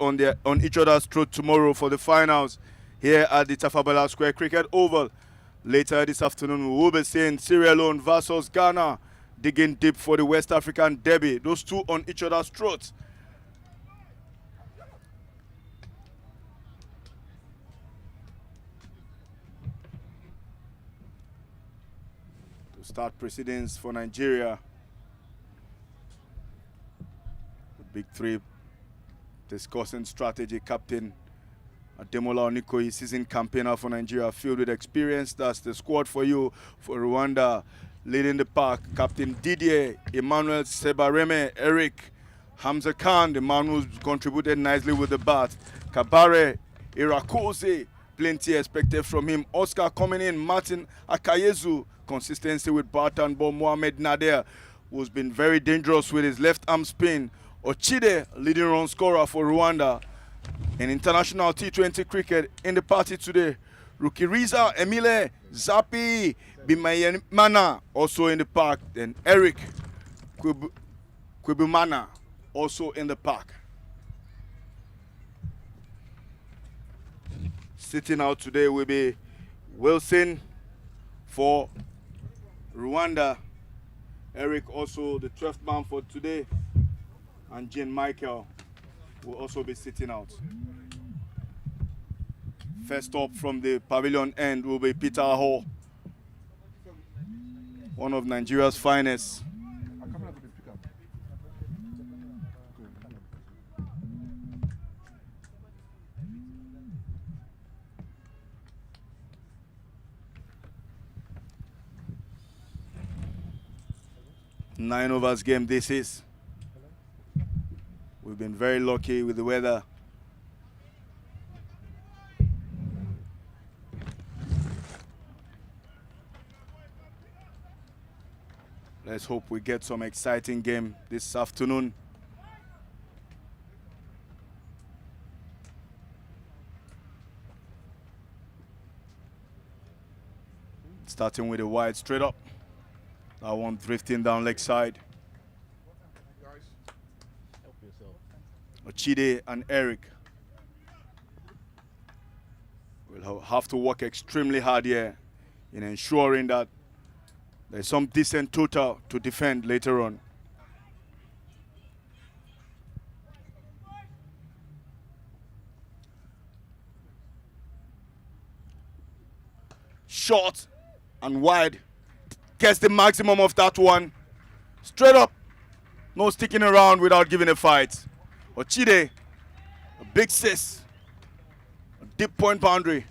on each other's throat tomorrow for the finals here at the Tafabala Square Cricket Oval. Later this afternoon, we will be seeing Sierra Leone versus Ghana, digging deep for the West African derby. Those two on each other's throats. To start proceedings for Nigeria, the big three discussing strategy. Captain Ademola Onikoyi, seasoned campaigner for Nigeria, filled with experience. That's the squad for you. For Rwanda, leading the pack, Captain Didier, Emmanuel Sebareme, Eric, Hamza Khan, the man who's contributed nicely with the bat, Kabare, Irakose, plenty expected from him. Oscar coming in, Martin Akayezu, consistency with bat and ball. Mohamed Nader, who's been very dangerous with his left arm spin. Ochide, leading run scorer for Rwanda. In international T20 cricket, in the party today, Rukiriza Emile Zapi Bimayemana also in the park. Then Eric Kwibumana also in the park. Sitting out today will be Wilson for Rwanda. Eric also the 12th man for today. And Jean Michael will also be sitting out. First up from the pavilion end will be Peter Hall, one of Nigeria's finest. Nine overs game this is. We've been very lucky with the weather. Let's hope we get some exciting game this afternoon. Starting with a wide straight up. That one drifting down leg side. Ochide and Eric will have to work extremely hard here in ensuring that there's some decent total to defend later on. Short and wide. Gets the maximum of that one. Straight up. No sticking around without giving a fight. Ochide, a big sis, a deep point boundary.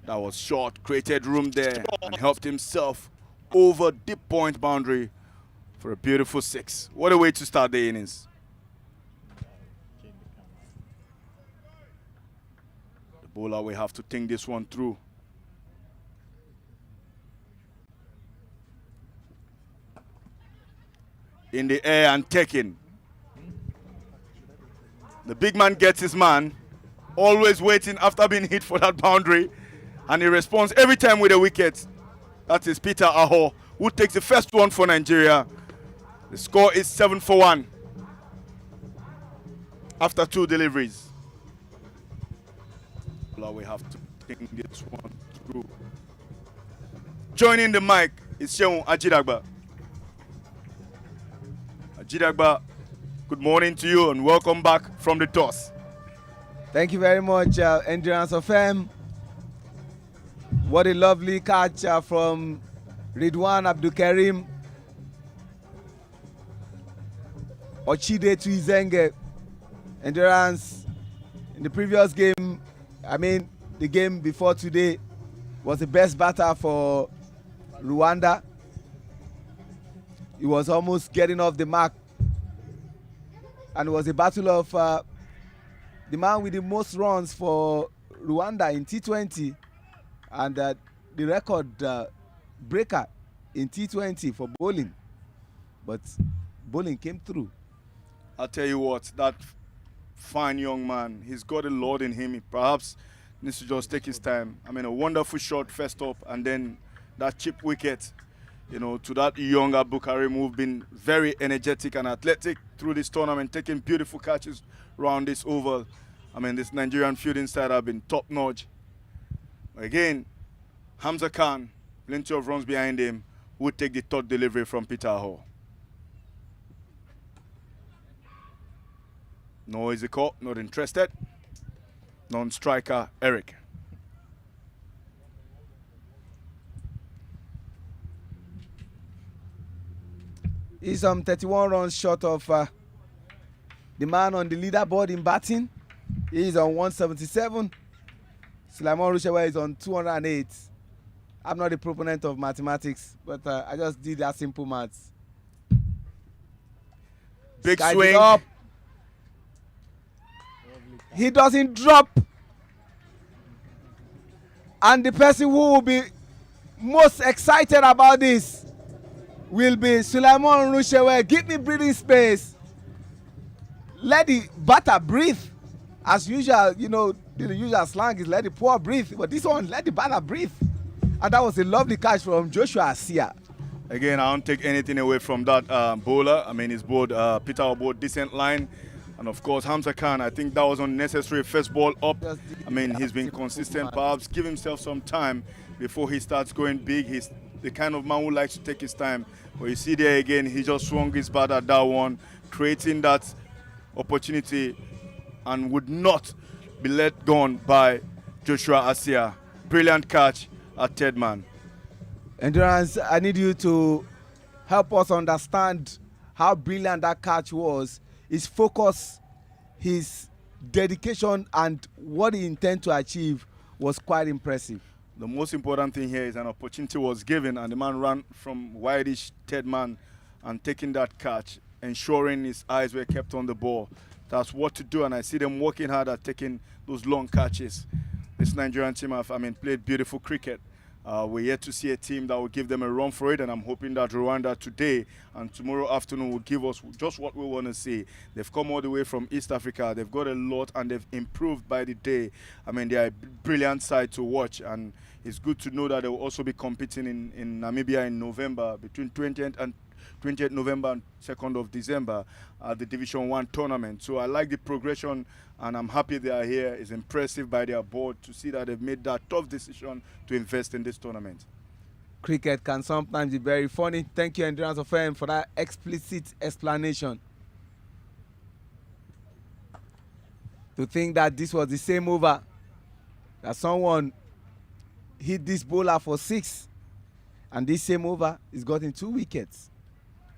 That was short, created room there and helped himself over deep point boundary for a beautiful 6. What a way to start the innings. The bowler will have to think this one through. In the air and taking. The big man gets his man, always waiting after being hit for that boundary, and he responds every time with a wicket. That is Peter Aho, who takes the first one for Nigeria. The score is 7-1 after 2 deliveries. We have to think this one through. Joining the mic is Seun Ajidagba. Ajidagba, good morning to you and welcome back from the toss. Thank you very much, Endurance of M. What a lovely catch from Ridwan Abdulkarim. Ochide to Izenge. Endurance in the previous game, the game before today, was the best batter for Rwanda. He was almost getting off the mark. And it was a battle of the man with the most runs for Rwanda in T20 and the record breaker in T20 for bowling. But bowling came through. I'll tell you what, that fine young man, he's got a lot in him. He perhaps needs to just take his time. A wonderful shot first up and then that chip wicket. to that younger Bukhari move, been very energetic and athletic through this tournament, taking beautiful catches around this oval. I mean, this Nigerian fielding side have been top-notch. Again, Hamza Khan, plenty of runs behind him, would take the third delivery from Peter Hall. No easy call, not interested. Non-striker, Eric. He's 31 runs short of the man on the leaderboard in batting. He's on 177. Sulaiman Rushewa is on 208. I'm not a proponent of mathematics, but I just did that simple maths. Big Skies swing. up. He doesn't drop. And the person who will be most excited about this will be Sulaiman Rushewa. Give me breathing space. Let the batter breathe. As usual, the usual slang is let the poor breathe. But this one, let the batter breathe. And that was a lovely catch from Joshua Asia. Again, I don't take anything away from that bowler. I mean, his bowled, Peter bowled decent line. And of course, Hamza Khan, I think that was unnecessary. First ball up. I mean, he's been consistent. Perhaps give himself some time before he starts going big. He's the kind of man who likes to take his time. But you see there again, he just swung his bat at that one, creating that opportunity and would not be let gone by Joshua Asia. Brilliant catch at third man. Endurance, I need you to help us understand how brilliant that catch was. His focus, his dedication, and what he intended to achieve was quite impressive. The most important thing here is an opportunity was given and the man ran from wideish third man and taking that catch, ensuring his eyes were kept on the ball. That's what to do, and I see them working hard at taking those long catches. This Nigerian team have, played beautiful cricket. We're yet to see a team that will give them a run for it, and I'm hoping that Rwanda today and tomorrow afternoon will give us just what we want to see. They've come all the way from East Africa. They've got a lot, and they've improved by the day. I mean, they are a brilliant side to watch, and it's good to know that they will also be competing in Namibia in November, between 20th November and 2nd of December at the Division 1 tournament. So I like the progression, and I'm happy they are here. It's impressive by their board to see that they've made that tough decision to invest in this tournament. Cricket can sometimes be very funny. Thank you, Endurance of FM, for that explicit explanation. To think that this was the same over, that someone hit this bowler for 6, and this same over is gotten 2 wickets.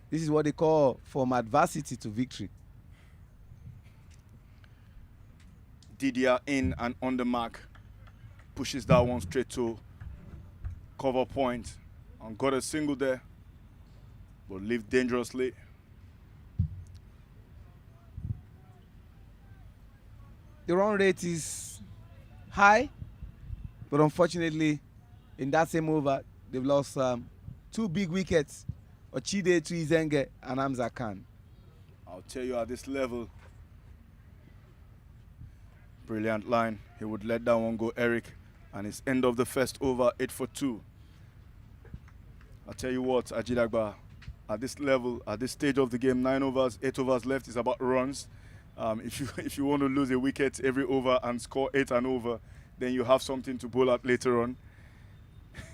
This is what they call from adversity to victory. Didier in and on the mark. Pushes that one straight to cover point. And got a single there. But lived dangerously. The run rate is high. But unfortunately, in that same over, they've lost 2 big wickets. Ochide Tuizenge and Hamza Khan. I'll tell you, at this level, brilliant line. He would let that one go, Eric, and it's end of the first over, 8 for 2. I'll tell you what, Ajidagba, at this level, at this stage of the game, 9 overs, 8 overs left is about runs. If you want to lose a wicket every over and score 8 and over, then you have something to bowl at later on.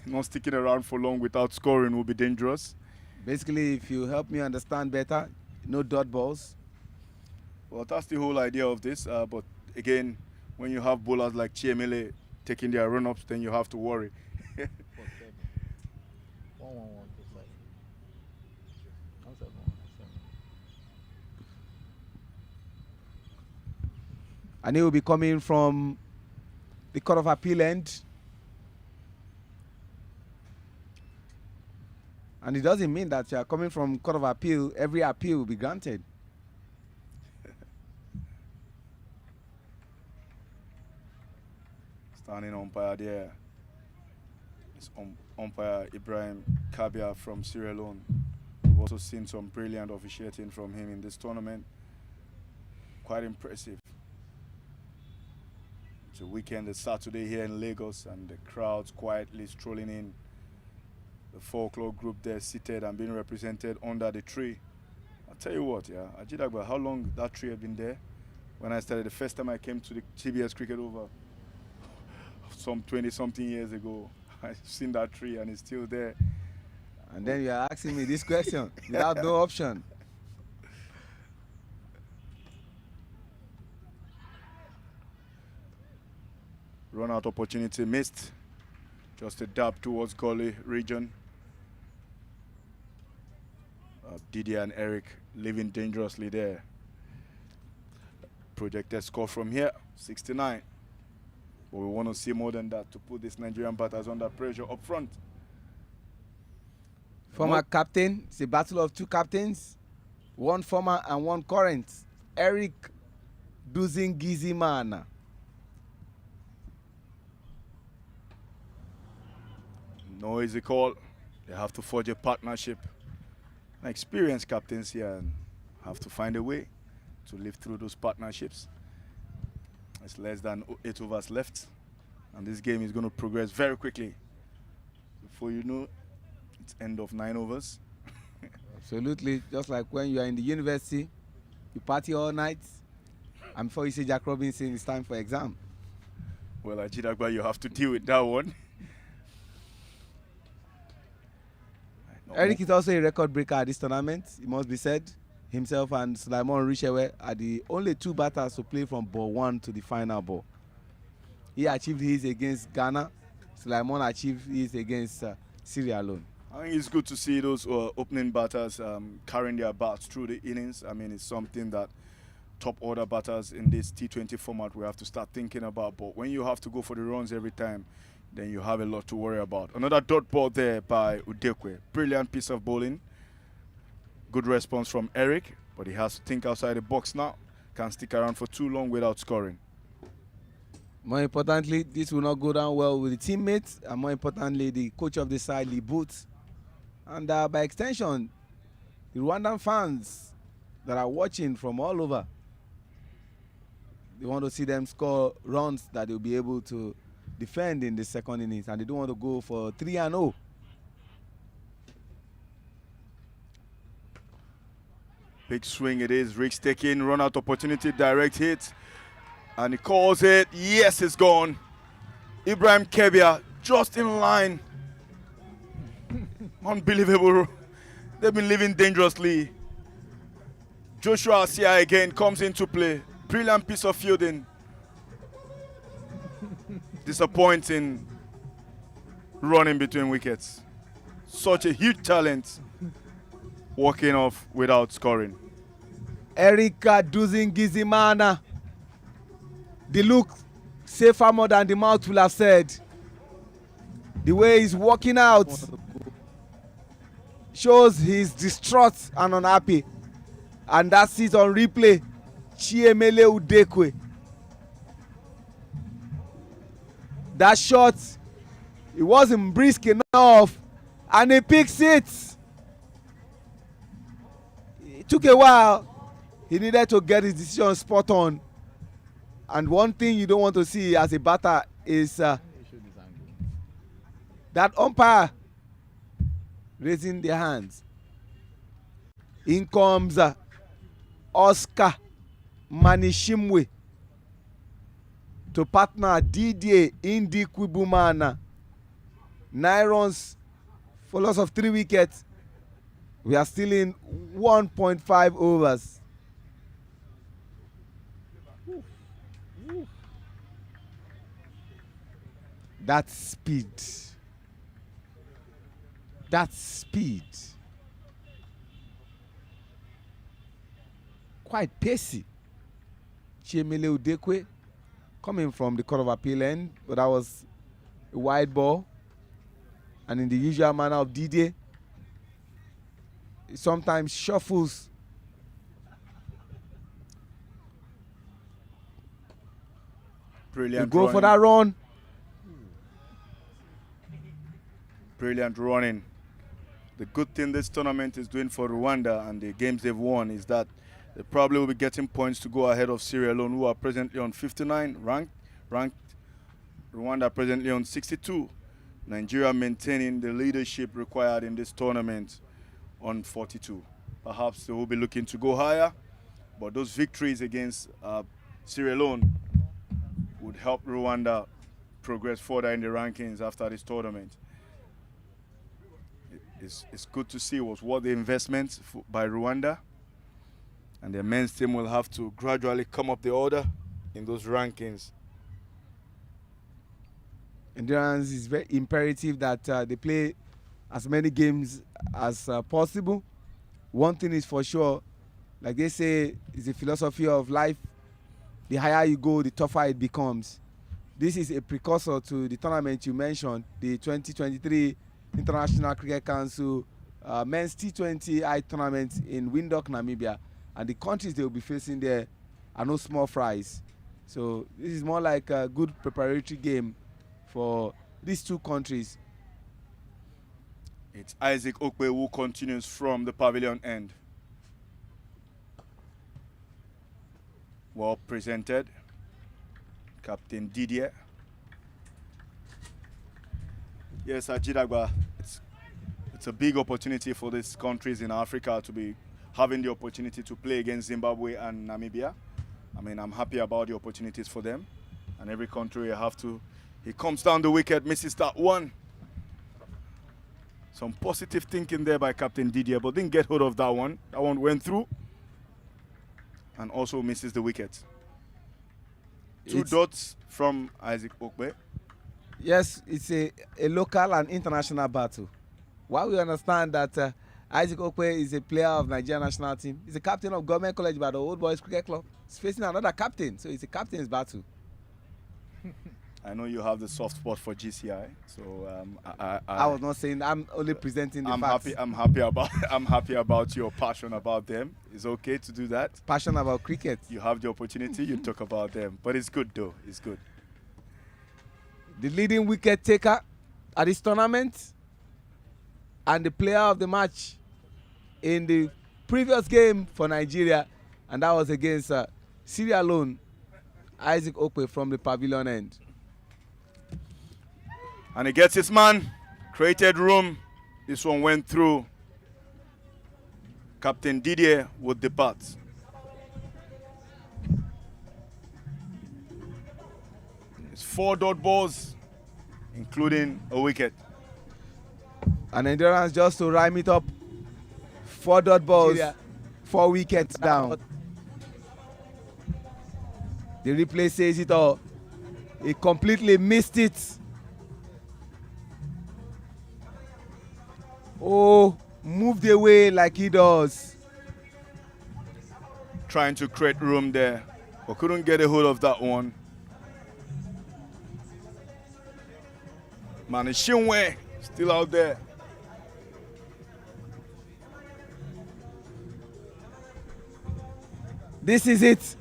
Not sticking around for long without scoring will be dangerous. Basically, if you help me understand better, no dot balls. Well, that's the whole idea of this. But again, when you have bowlers like Chiemele taking their run-ups, then you have to worry. And he will be coming from the Court of Appeal end. And it doesn't mean that you are coming from Court of Appeal, every appeal will be granted. Standing umpire there. It's umpire Ibrahim Kabia from Sierra Leone. We've also seen some brilliant officiating from him in this tournament. Quite impressive. It's a weekend, it's Saturday here in Lagos, and the crowds quietly strolling in. the 4 o'clock group there seated and being represented under the tree. I'll tell you what, yeah, Ajidagba, how long that tree had been there? When I started, the first time I came to the CBS Cricket Over, some 20-something years ago, I've seen that tree and it's still there. And then you are asking me this question without no option. Run out opportunity missed. Just a dab towards Gully region. Didier and Eric living dangerously there. Projected score from here, 69. But we want to see more than that to put this Nigerian batters under pressure up front. Former captain, it's a battle of 2 captains, 1 former and 1 current. Eric Duzingizimana. No easy call. They have to forge a partnership. Experienced captains here and have to find a way to live through those partnerships. It's less than 8 overs left, and this game is going to progress very quickly. Before you know, it's end of 9 overs. Absolutely, just like when you are in the university, you party all night, and before you say Jack Robinson, it's time for exam. Well, Ajidagba, you have to deal with that one. Eric is also a record breaker at this tournament, it must be said. Himself and Sulaimon Rishewe are the only 2 batters to play from ball 1 to the final ball. He achieved his against Ghana. Sulaimon achieved his against Sierra Leone. I think it's good to see those opening batters carrying their bats through the innings. I mean, it's something that top order batters in this T20 format we have to start thinking about. But when you have to go for the runs every time, then you have a lot to worry about. Another dot ball there by Udekwe. Brilliant piece of bowling. Good response from Eric, but he has to think outside the box now. Can't stick around for too long without scoring. More importantly, this will not go down well with the teammates, and more importantly, the coach of the side, Lee Boots. And by extension, the Rwandan fans that are watching from all over, they want to see them score runs that they'll be able to defend in the second innings, and they don't want to go for 3-0. Big swing it is. Rick's taking run out opportunity, direct hit. And he calls it. Yes, it's gone. Ibrahim Kebia just in line. Unbelievable. They've been living dangerously. Joshua Asia again comes into play. Brilliant piece of fielding. Disappointing running between wickets. Such a huge talent. Walking off without scoring. Erika Duzingizimana. The look safer more than the mouth will have said. The way he's walking out shows he's distraught and unhappy. And that's it on replay. Chiemele Udekwe. That shot, it wasn't brisk enough, and he picks it. It took a while. He needed to get his decision spot on. And one thing you don't want to see as a batter is that umpire raising their hands. In comes Oscar Manishimwe to partner Didier Indikwibumana. 9 runs for loss of 3 wickets. We are still in 1.5 overs. That speed. That speed. Quite pacey. Chiemele Udekwe coming from the Court of Appeal end, but that was a wide ball. And in the usual manner of Didier, he sometimes shuffles. Brilliant. Go for that run. Brilliant running. The good thing this tournament is doing for Rwanda and the games they've won is that they probably will be getting points to go ahead of Sierra Leone, who are presently on 59 ranked. Rwanda presently on 62. Nigeria maintaining the leadership required in this tournament on 42. Perhaps they will be looking to go higher, but those victories against Sierra Leone would help Rwanda progress further in the rankings after this tournament. It's good to see was worth the investment by Rwanda, and the men's team will have to gradually come up the order in those rankings. Endurance is very imperative that they play as many games as possible. One thing is for sure, like they say, it's a philosophy of life. The higher you go, the tougher it becomes. This is a precursor to the tournament you mentioned, the 2023 International Cricket Council Men's T20I tournament in Windhoek, Namibia. And the countries they will be facing there are no small fries. So this is more like a good preparatory game for these two countries. It's Isaac Okwe who continues from the pavilion end. Well presented. Captain Didier. Yes, Ajidagba, it's a big opportunity for these countries in Africa to be having the opportunity to play against Zimbabwe and Namibia. I mean, I'm happy about the opportunities for them. And every country he comes down the wicket, misses that one. Some positive thinking there by Captain Didier, but didn't get hold of that one. That one went through and also misses the wicket. Two dots from Isaac Okwe. Yes, it's a local and international battle. While we understand that Isaac Okwe is a player of Nigeria national team, he's a captain of Government College by the Old Boys Cricket Club. He's facing another captain, so it's a captain's battle. I know you have the soft spot for GCI, so I was not saying. I'm only presenting the facts. I'm happy about your passion about them. It's okay to do that. Passion about cricket. You have the opportunity. You talk about them, but it's good though. It's good. The leading wicket taker at this tournament and the player of the match in the previous game for Nigeria, and that was against Sierra Leone, Isaac Okwe from the pavilion end. And he gets his man, created room. This one went through. Captain Didier would depart. It's 4 dot balls, including a wicket. And Endurance, just to rhyme it up, 4 dot balls, 4 wickets down. The replay says it all. He completely missed it. Oh, moved away like he does. Trying to create room there, but couldn't get a hold of that one. Manishinwe still out there. This is it.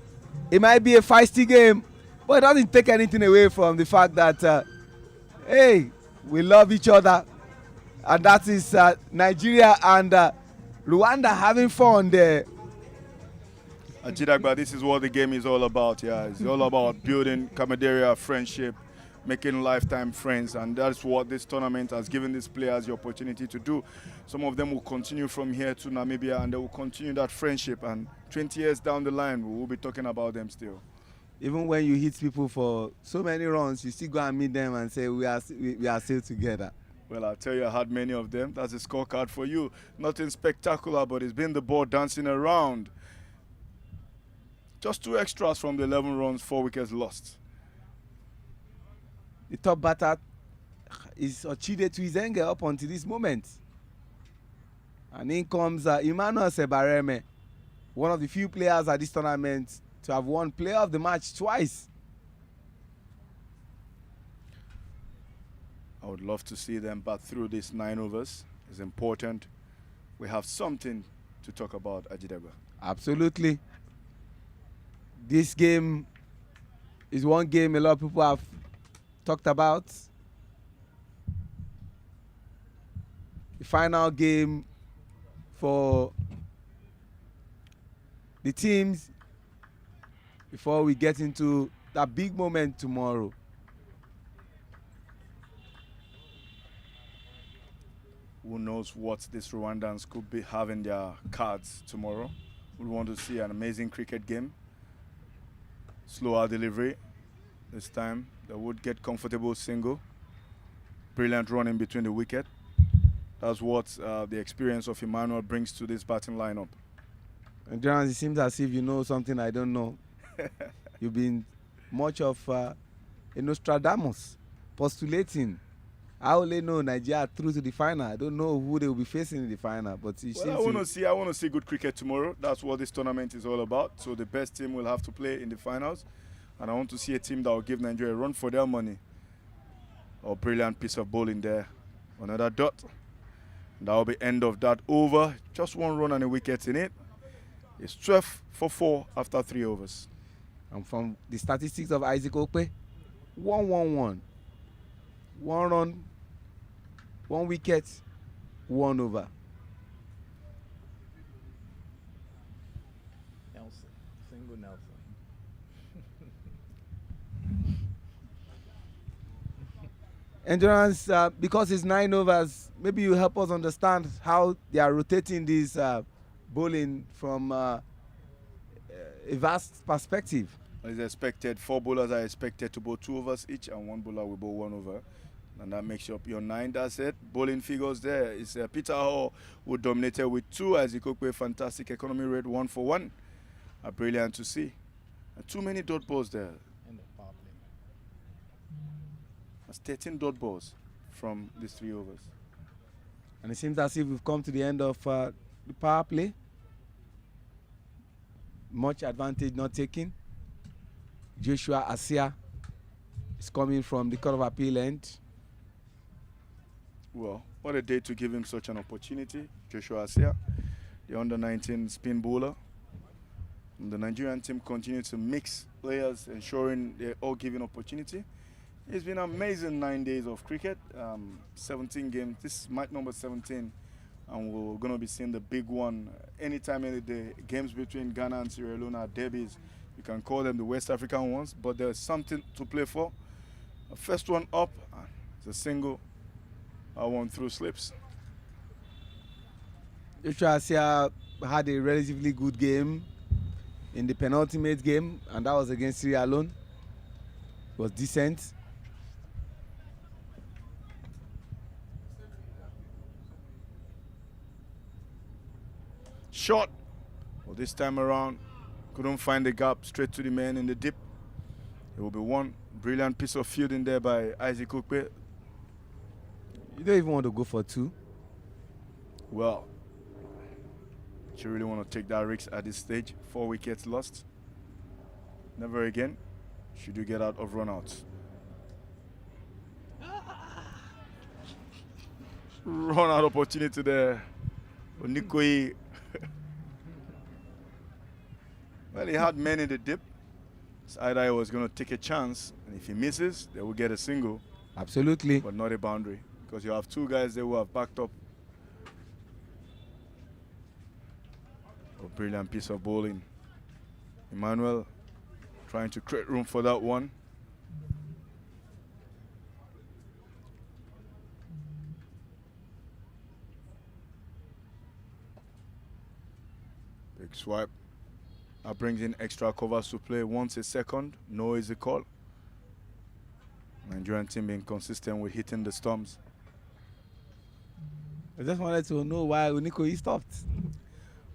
It might be a feisty game, but it doesn't take anything away from the fact that, hey, we love each other. And that is Nigeria and Rwanda having fun there. Ajidagba, this is what the game is all about. Yeah, it's all about building camaraderie, friendship, making lifetime friends, and that's what this tournament has given these players the opportunity to do. Some of them will continue from here to Namibia, and they will continue that friendship. And 20 years down the line, we will be talking about them still. Even when you hit people for so many runs, you still go and meet them and say we are still together. Well, I'll tell you, I had many of them. That's a scorecard for you. Nothing spectacular, but it's been the ball dancing around. Just 2 extras from the 11 runs, 4 wickets lost. The top batter is Ochide Tuizenge up until this moment. And in comes Emmanuel Sebareme, one of the few players at this tournament to have won player of the match twice. I would love to see them bat through these 9 overs. It's important. We have something to talk about, Ajidagba. Absolutely. This game is one game a lot of people have talked about. The final game for the teams before we get into that big moment tomorrow. who knows what these Rwandans could be having their cards tomorrow. We want to see an amazing cricket game. Slower delivery this time. They would get comfortable single. Brilliant run in between the wicket. That's what the experience of Emmanuel brings to this batting lineup. And Jonas, it seems as if you know something I don't know. You've been much of a Nostradamus, postulating. I only know Nigeria through to the final. I don't know who they will be facing in the final, but I want to see good cricket tomorrow. That's what this tournament is all about. So the best team will have to play in the finals, and I want to see a team that will give Nigeria a run for their money. A brilliant piece of bowling there. Another dot. That will be end of that over. Just one run and a wicket in it. It's 12 for 4 after 3 overs. And from the statistics of Isaac Okpe, 1-1-1. 1 run, 1 wicket, 1 over. Nelson, single Nelson. Endurance, because it's 9 overs, maybe you help us understand how they are rotating this bowling from a vast perspective. As expected, 4 bowlers are expected to bowl 2 overs each, and 1 bowler will bowl 1 over. And that makes up your 9. That's it. Bowling figures there. It's Peter Hall who dominated with 2. Isaac Okpe, fantastic economy rate, 1 for 1. Brilliant to see. Too many dot balls there. And the power play. That's 13 dot balls from these 3 overs. And it seems as if we've come to the end of the power play. Much advantage not taken. Joshua Asia is coming from the Court of Appeal end. Well, what a day to give him such an opportunity. Joshua Asia, the under-19 spin bowler. And the Nigerian team continues to mix players, ensuring they're all given opportunity. It's been an amazing 9 days of cricket, 17 games. This is match number 17, and we're going to be seeing the big one anytime, any day. Games between Ghana and Sierra Leone are derbies. You can call them the West African ones, but there's something to play for. The first one up, it's a single. One through slips. Joshua Asia had a relatively good game in the penultimate game, and that was against Sierra Leone. It was decent. Shot. Well, this time around, couldn't find the gap, straight to the man in the dip. It will be 1 brilliant piece of fielding there by Isaac Okpe. You don't even want to go for 2. Well, you really want to take that risk at this stage. 4 wickets lost. Never again should you get out of run-outs. Run-out opportunity there. But Nikoi, well, he had men in the dip. It's either he was going to take a chance, and if he misses, they will get a single. Absolutely. But not a boundary, because you have 2 guys there who have backed up. A brilliant piece of bowling. Emmanuel trying to create room for that one. Big swipe. That brings in extra covers to play. Once a second, no is the call. Nigerian team being consistent with hitting the stumps. I just wanted to know why Unikoyi stopped.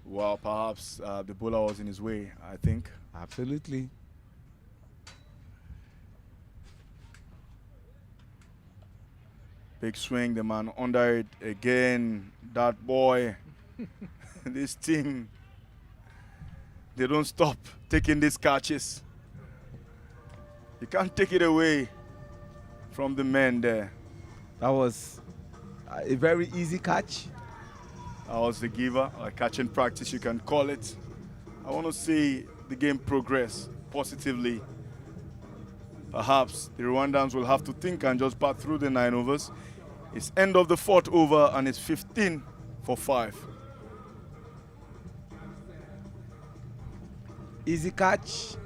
Well, perhaps the bowler was in his way, I think. Absolutely. Big swing, the man under it again. That boy, this team, they don't stop taking these catches. You can't take it away from the men there. That was a very easy catch. That was the giver, or catching practice, you can call it. I want to see the game progress positively. Perhaps the Rwandans will have to think and just bat through the 9 overs. It's end of the 4th over, and it's 15 for 5. Easy catch.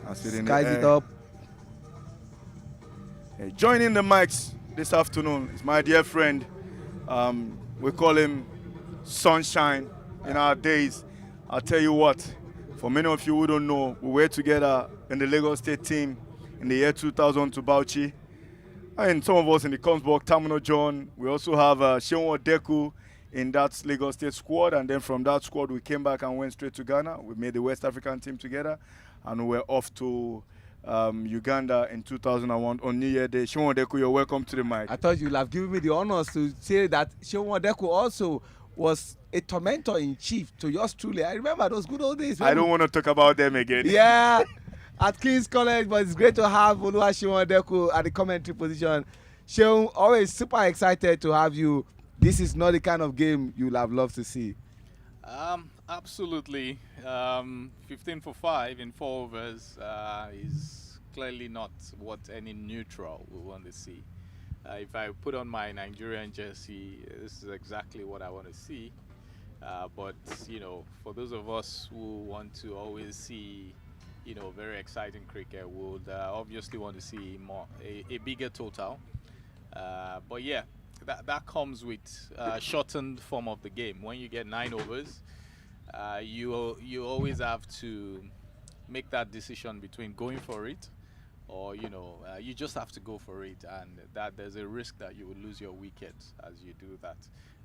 That's it in Skies the air. it up. Hey, joining the mics this afternoon is my dear friend, We call him Sunshine in our days. I'll tell you what, for many of you who don't know, we were together in the Lagos State team in the year 2000 to Bauchi. And some of us in the Comsburg, Tamino John. We also have Sheon Deku in that Lagos State squad. And then from that squad, we came back and went straight to Ghana. We made the West African team together. And we were off to Uganda in 2001 on New Year Day. Sheon Deku, you're welcome to the mic. I thought you'd have given me the honors to say that Sheon Deku also was a tormentor in chief to yours truly. I remember those good old days. I don't want to talk about them again. Yeah, at King's College, but it's great to have Oluwaseun Deku at the commentary position. Sheon, always super excited to have you. This is not the kind of game you'll have loved to see. Absolutely. 15 for 5 in 4 overs is clearly not what any neutral will want to see. If I put on my Nigerian jersey, this is exactly what I want to see. But, you know, for those of us who want to always see, you know, very exciting cricket, would obviously want to see a bigger total. But yeah, that comes with shortened form of the game. When you get 9 overs, you always have to make that decision between going for it or, you know, you just have to go for it, and that there's a risk that you will lose your wickets as you do that.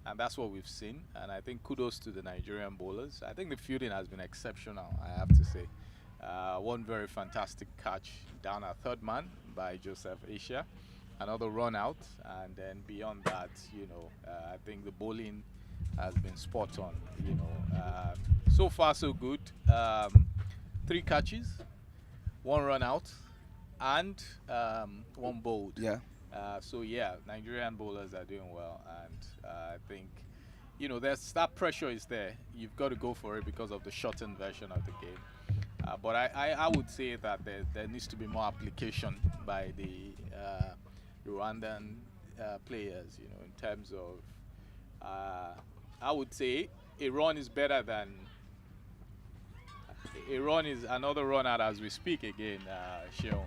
And that's what we've seen, and I think kudos to the Nigerian bowlers. I think the fielding has been exceptional, I have to say. One very fantastic catch down at third man by Joseph Asia, another run out, and then beyond that, you know, I think the bowling has been spot on. You know, so far so good. 3 catches, 1 run out, and 1 bowled. Yeah. So yeah, Nigerian bowlers are doing well, and I think, you know, there's that pressure is there. You've got to go for it because of the shortened version of the game. But I would say that there needs to be more application by the Rwandan players, you know, in terms of, I would say a run is better than, a run is another run out as we speak again, Sheon.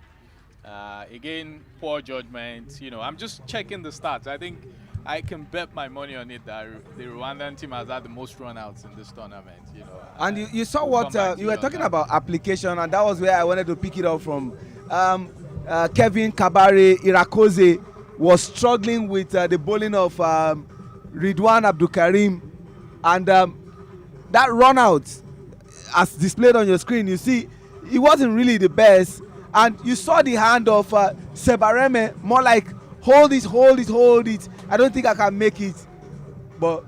Again, poor judgment. You know, I'm just checking the stats. I think I can bet my money on it that the Rwandan team has had the most run-outs in this tournament. You know, and you saw what you were talking about application, and that was where I wanted to pick it up from. Kevin Kabare Irakoze was struggling with the bowling of Ridwan Abdulkarim, and that run-out, as displayed on your screen, you see, it wasn't really the best. And you saw the hand of Sebareme, more like, hold it, hold it, hold it. I don't think I can make it. But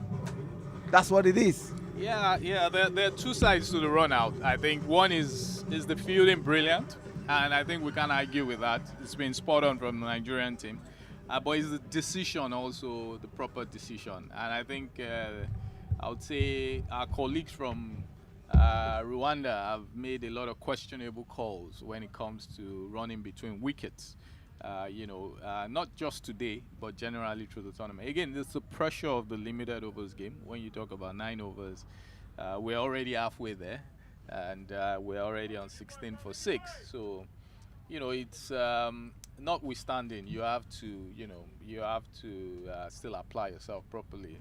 that's what it is. Yeah. There are 2 sides to the run out. I think one is the fielding brilliant, and I think we can't argue with that. It's been spot on from the Nigerian team. But it's the decision also, the proper decision. And I think I would say our colleagues from Rwanda have made a lot of questionable calls when it comes to running between wickets. You know, not just today, but generally through the tournament. Again, it's the pressure of the limited overs game. When you talk about 9 overs, we're already halfway there, and we're already on 16 for 6. So, you know, it's notwithstanding, you have to still apply yourself properly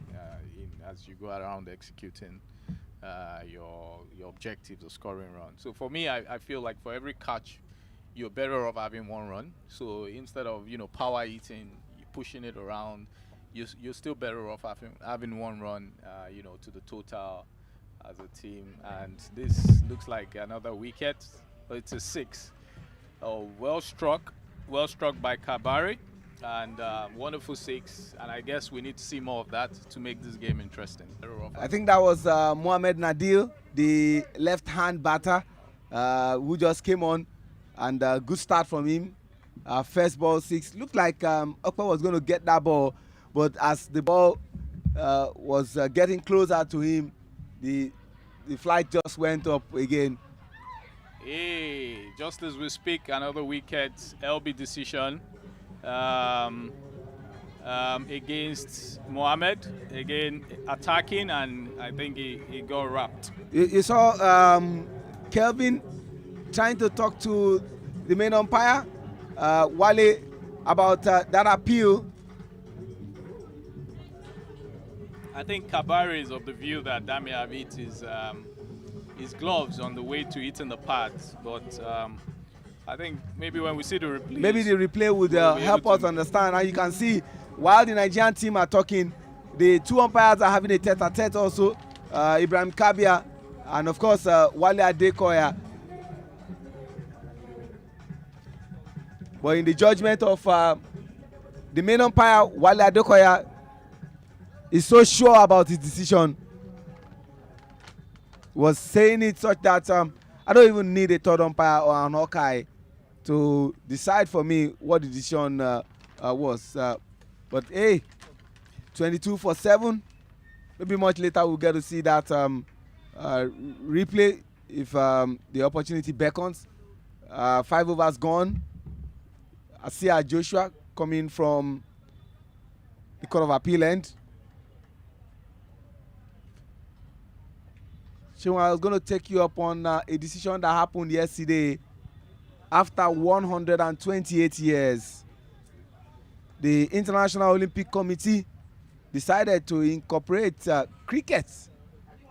as you go around executing your objectives of scoring runs. So for me, I feel like for every catch, you're better off having 1 run. So instead of, you know, power eating, pushing it around, you're still better off having 1 run, you know, to the total as a team. And this looks like another wicket, but it's a 6. Well struck by Kabari, and wonderful 6. And I guess we need to see more of that to make this game interesting. I think that was Mohamed Nadil, the left-hand batter, who just came on, and good start from him. First ball 6. Looked like Okpa was going to get that ball, but as the ball was getting closer to him, the flight just went up again. Hey, just as we speak, another wicket, LB decision against Mohamed. Again, attacking, and I think he got wrapped. You saw Kelvin trying to talk to the main umpire, Wale, about that appeal. I think Kabari is of the view that Dami have hit his gloves on the way to hitting the pads, but I think maybe when we see the replay, maybe the replay would we'll be help able us to- understand. And you can see while the Nigerian team are talking, the two umpires are having a tete-a-tete also. Ibrahim Kabia and of course Wale Adekoya. But in the judgment of the main umpire, Wale Adekoya is so sure about his decision. Was saying it such that I don't even need a third umpire or an Hawkeye to decide for me what the decision was. But hey, 22-7. Maybe much later we'll get to see that replay if the opportunity beckons. 5 overs gone. I see Joshua coming from the Court of Appeal end. Sean, I was going to take you up on a decision that happened yesterday. After 128 years, the International Olympic Committee decided to incorporate cricket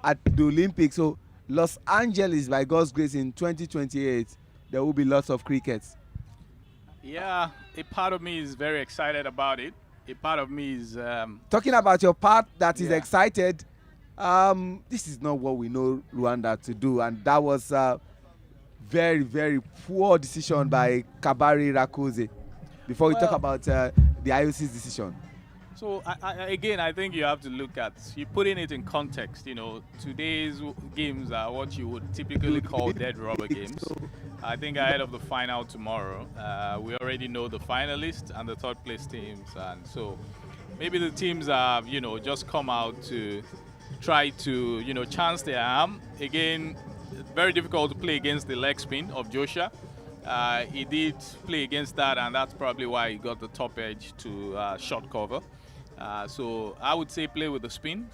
at the Olympics. So Los Angeles, by God's grace, in 2028, there will be lots of cricket. Yeah, a part of me is very excited about it. A part of me is Talking about your part that is Yeah. excited, this is not what we know Rwanda to do, and that was very, very poor decision by Kabari Rakoze. Before we talk Well- about the IOC's decision. So again, I think you have to look at, you putting it in context. You know, today's games are what you would typically call dead rubber games. I think ahead of the final tomorrow, we already know the finalists and the third place teams, and so maybe the teams have, you know, just come out to try to, you know, chance their arm. Again, very difficult to play against the leg spin of Joshua. He did play against that, and that's probably why he got the top edge to short cover. So I would say play with the spin.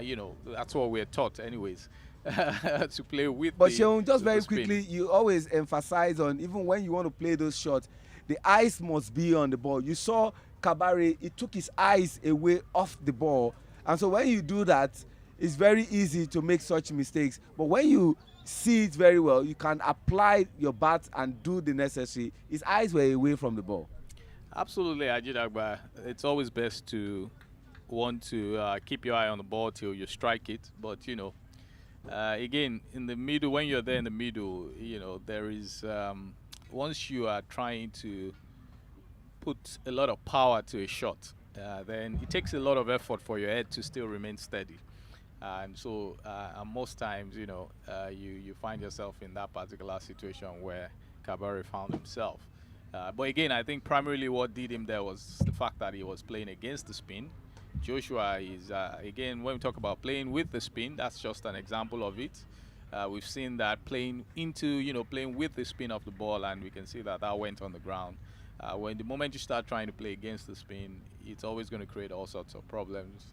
You know, that's what we're taught anyways, to play with But the, Sean, just with very the spin. quickly, you always emphasize on, even when you want to play those shots, the eyes must be on the ball. You saw Kabari, he took his eyes away off the ball. And so when you do that, it's very easy to make such mistakes. But when you see it very well, you can apply your bat and do the necessary. His eyes were away from the ball. Absolutely, Ajit Agba. It's always best to want to keep your eye on the ball till you strike it. But, you know, again, in the middle, when you're there in the middle, you know, there is, once you are trying to put a lot of power to a shot, then it takes a lot of effort for your head to still remain steady. And so most times, you know, you find yourself in that particular situation where Kabari found himself. But again, I think primarily what did him there was the fact that he was playing against the spin. Joshua is, again, when we talk about playing with the spin, that's just an example of it. We've seen that playing into, you know, playing with the spin of the ball, and we can see that that went on the ground. When the moment you start trying to play against the spin, it's always going to create all sorts of problems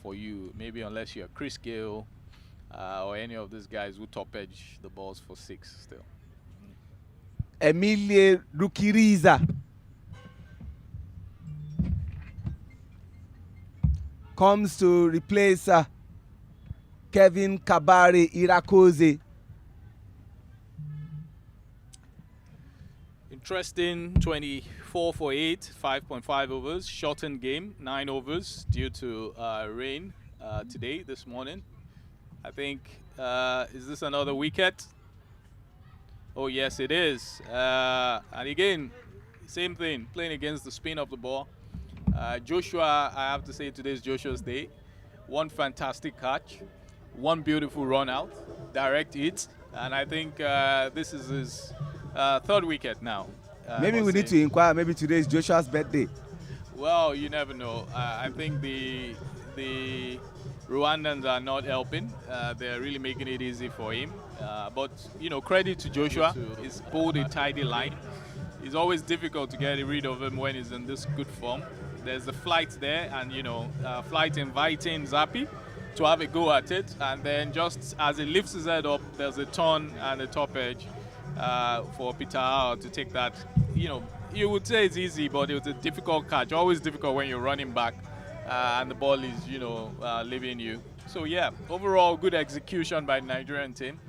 for you. Maybe unless you're Chris Gill or any of these guys who top edge the balls for 6 still. Emilie Rukiriza comes to replace Kevin Kabari Irakoze. Interesting, 24 for 8, 5.5 overs, shortened game, 9 overs due to rain today, this morning. I think, is this another wicket? Oh yes, it is. And again, same thing, playing against the spin of the ball. Joshua, I have to say today's Joshua's day. One fantastic catch, one beautiful run out, direct hit, and I think this is his third wicket now. Maybe we need to inquire, maybe today is Joshua's birthday. Well, you never know. I think the Rwandans are not helping. They're really making it easy for him. But, you know, credit to Joshua. He's pulled a tidy line. It's always difficult to get rid of him when he's in this good form. There's the flight there, and, you know, flight inviting Zappi to have a go at it. And then just as he lifts his head up, there's a turn and a top edge for Peter Howard to take that. You know, you would say it's easy, but it was a difficult catch. Always difficult when you're running back and the ball is, leaving you. So yeah, overall good execution by the Nigerian team.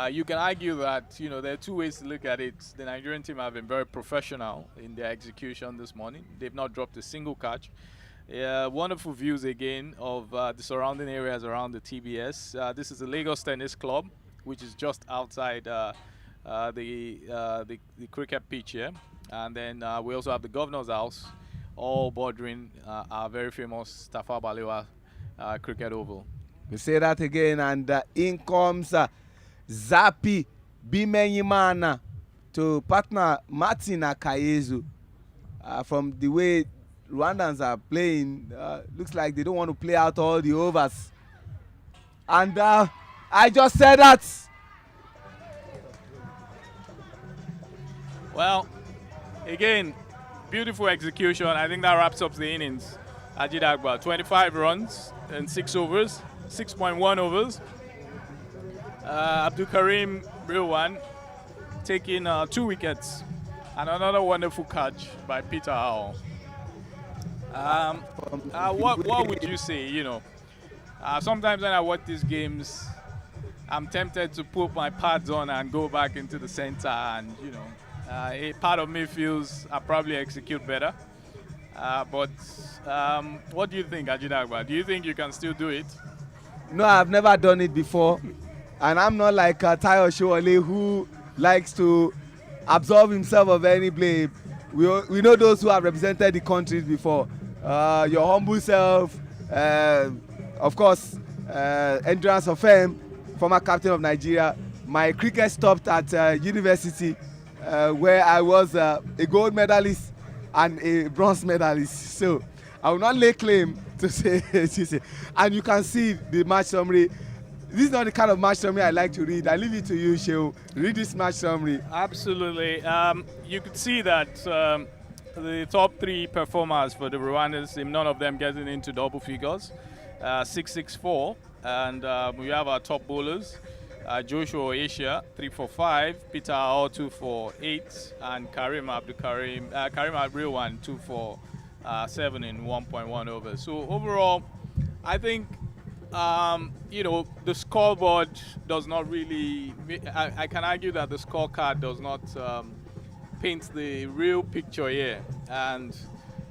You can argue that there are two ways to look at it. The Nigerian team have been very professional in their execution this morning. They've not dropped a single catch. Wonderful views again of the surrounding areas around the TBS. This is the Lagos Tennis Club, which is just outside the cricket pitch here. And then we also have the Governor's House, all bordering our very famous Tafawa Balewa cricket oval. We say that again, and in comes Zapi Bimenyimana to partner Martin Akayezu. From the way Rwandans are playing, looks like they don't want to play out all the overs. And I just said that. Well, again, beautiful execution. I think that wraps up the innings. Ajit Agba, 25 runs in 6 overs, 6.1 overs. Abdul Karim Rilwan taking 2 wickets, and another wonderful catch by Peter Howell. What would you say? Sometimes when I watch these games, I'm tempted to put my pads on and go back into the center, and a part of me feels I probably execute better. But what do you think, Ajit Agba? Do you think you can still do it? No, I've never done it before. And I'm not like Tayo Showale, who likes to absolve himself of any blame. We know those who have represented the countries before. Your humble self, of course, Endurance of Fame, former captain of Nigeria. My cricket stopped at university, where I was a gold medalist and a bronze medalist. So I will not lay claim to say. And you can see the match summary. This is not the kind of match summary I like to read. I leave it to you, Shehu. Read this match summary. Absolutely. You could see that the top 3 performers for the Rwandans team, none of them getting into double figures. 664. And we have our top bowlers. Joshua Asia, 345. Peter Howell, 248. And Karim Abrilwan, 247 in 1.1 overs. So overall, I think the scoreboard does not really. I can argue that the scorecard does not paint the real picture here, and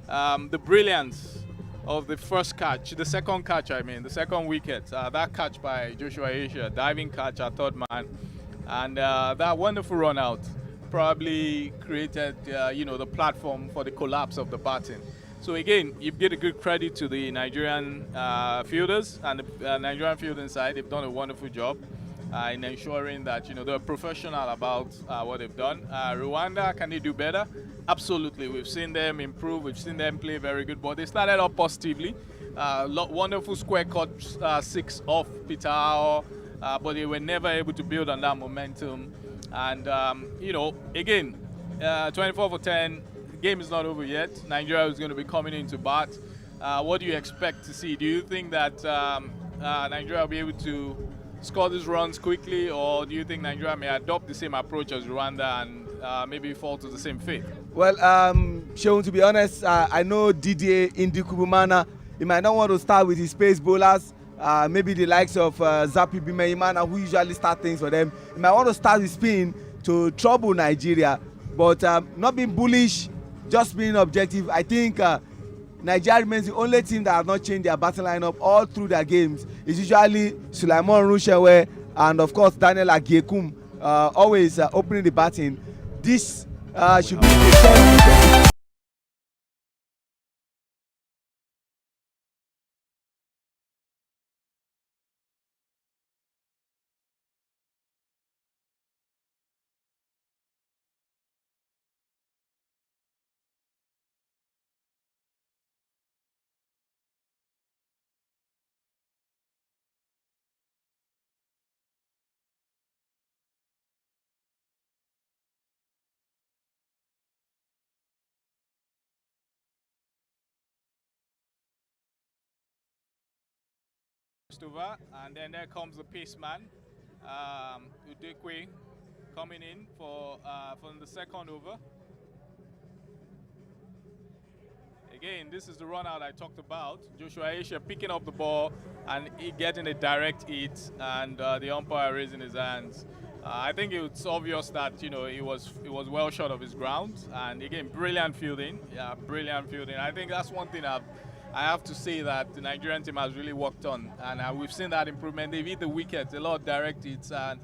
the brilliance of the first catch, the second catch, the second wicket, that catch by Joshua Asia, diving catch at third man, and that wonderful run out probably created the platform for the collapse of the batting. So again, you give a good credit to the Nigerian fielders and the Nigerian fielding side. They've done a wonderful job in ensuring that they're professional about what they've done. Rwanda, can they do better? Absolutely. We've seen them improve. We've seen them play very good. But they started off positively. Wonderful square cut 6 off Peter Howell, but they were never able to build on that momentum. And again, 24 for 10. Game is not over yet. Nigeria is going to be coming into bat. What do you expect to see? Do you think that Nigeria will be able to score these runs quickly, or do you think Nigeria may adopt the same approach as Rwanda and maybe fall to the same fate? Well, Seun, to be honest, I know Didier Indikubumana. He might not want to start with his pace bowlers. Maybe the likes of Zapi Bimenyimana, who usually start things for them. He might want to start with spin to trouble Nigeria. But not being bullish, just being objective. I think Nigeria remains the only team that have not changed their batting lineup all through their games. It's usually Sulaiman Rushewe and of course Daniel Agiekum always opening the batting. This should be the Over, and then there comes the pace man, Udekwe, coming in for from the second over. Again, this is the run out I talked about. Joshua Aisha picking up the ball and he getting a direct hit, and the umpire raising his hands. I think it's obvious that he was well short of his ground, and again, brilliant fielding. Yeah, brilliant fielding. I think that's one thing I have to say that the Nigerian team has really worked on, and we've seen that improvement. They've hit the wickets, a lot of direct hits, and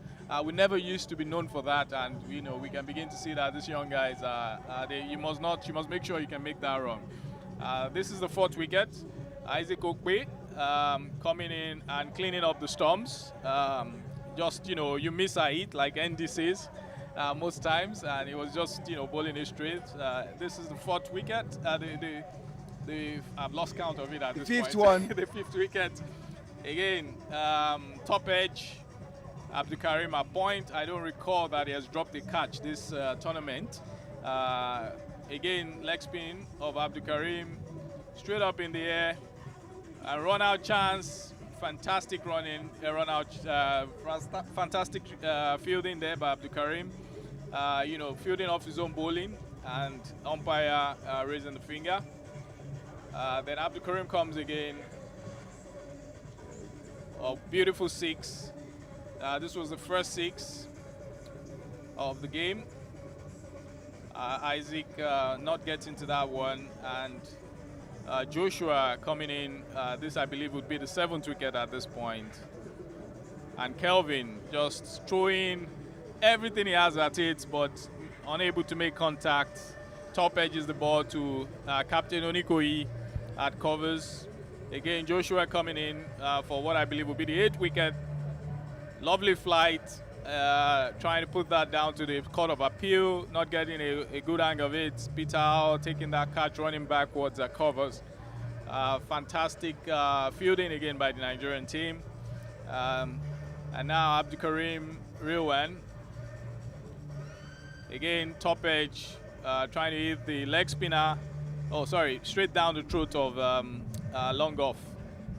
we never used to be known for that. And we can begin to see that these young guys, you must make sure you can make that run. This is the 4th wicket. Isaac Okpe coming in and cleaning up the storms. You miss a hit like ND says most times, and he was just bowling it straight. This is the 4th wicket. I've lost count of it at this fifth point. one. The 5th wicket. Again, top edge. Abdulkarim at point. I don't recall that he has dropped a catch this tournament. Again, leg spin of Abdulkarim, straight up in the air. A run out chance. Fantastic running, fantastic fielding there by Abdulkarim. Fielding off his own bowling, and umpire raising the finger. Then Abdulkarim comes again. Oh, beautiful 6. This was the first 6 of the game. Isaac not getting to that one, and Joshua coming in. This, I believe, would be the 7th wicket at this point. And Kelvin just throwing everything he has at it, but unable to make contact. Top edges the ball to Captain Onikoyi at covers. Again, Joshua coming in for what I believe will be the 8th wicket. Lovely flight, trying to put that down to the Court of Appeal, not getting a good hang of it. Peter Howe taking that catch, running backwards at covers. Fantastic fielding again by the Nigerian team. And now Abdulkarim Rilwan. Again, top edge, trying to hit the leg spinner. Oh, sorry, straight down the throat of long off.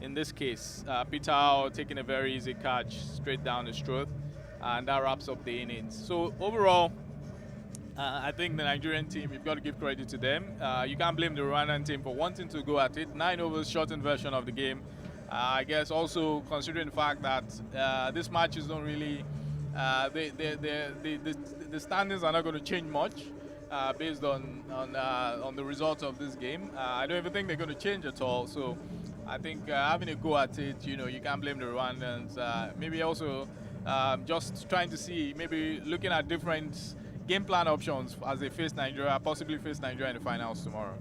In this case, Peter Howe taking a very easy catch straight down his throat, and that wraps up the innings. So overall, I think the Nigerian team, you've got to give credit to them. You can't blame the Rwandan team for wanting to go at it. 9 overs, shortened version of the game. I guess also considering the fact that this matches don't really, the standings are not going to change much based on the results of this game. I don't even think they're going to change at all. So I think having a go at it, you can't blame the Rwandans. Maybe also just trying to see, maybe looking at different game plan options as they face Nigeria, possibly face Nigeria in the finals tomorrow.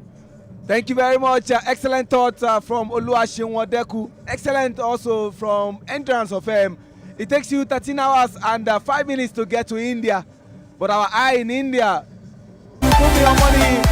Thank you very much. Excellent thoughts from Oluwaseun Odeku. Excellent also from Entrance of M. It takes you 13 hours and 5 minutes to get to India. But our eye in India, put your money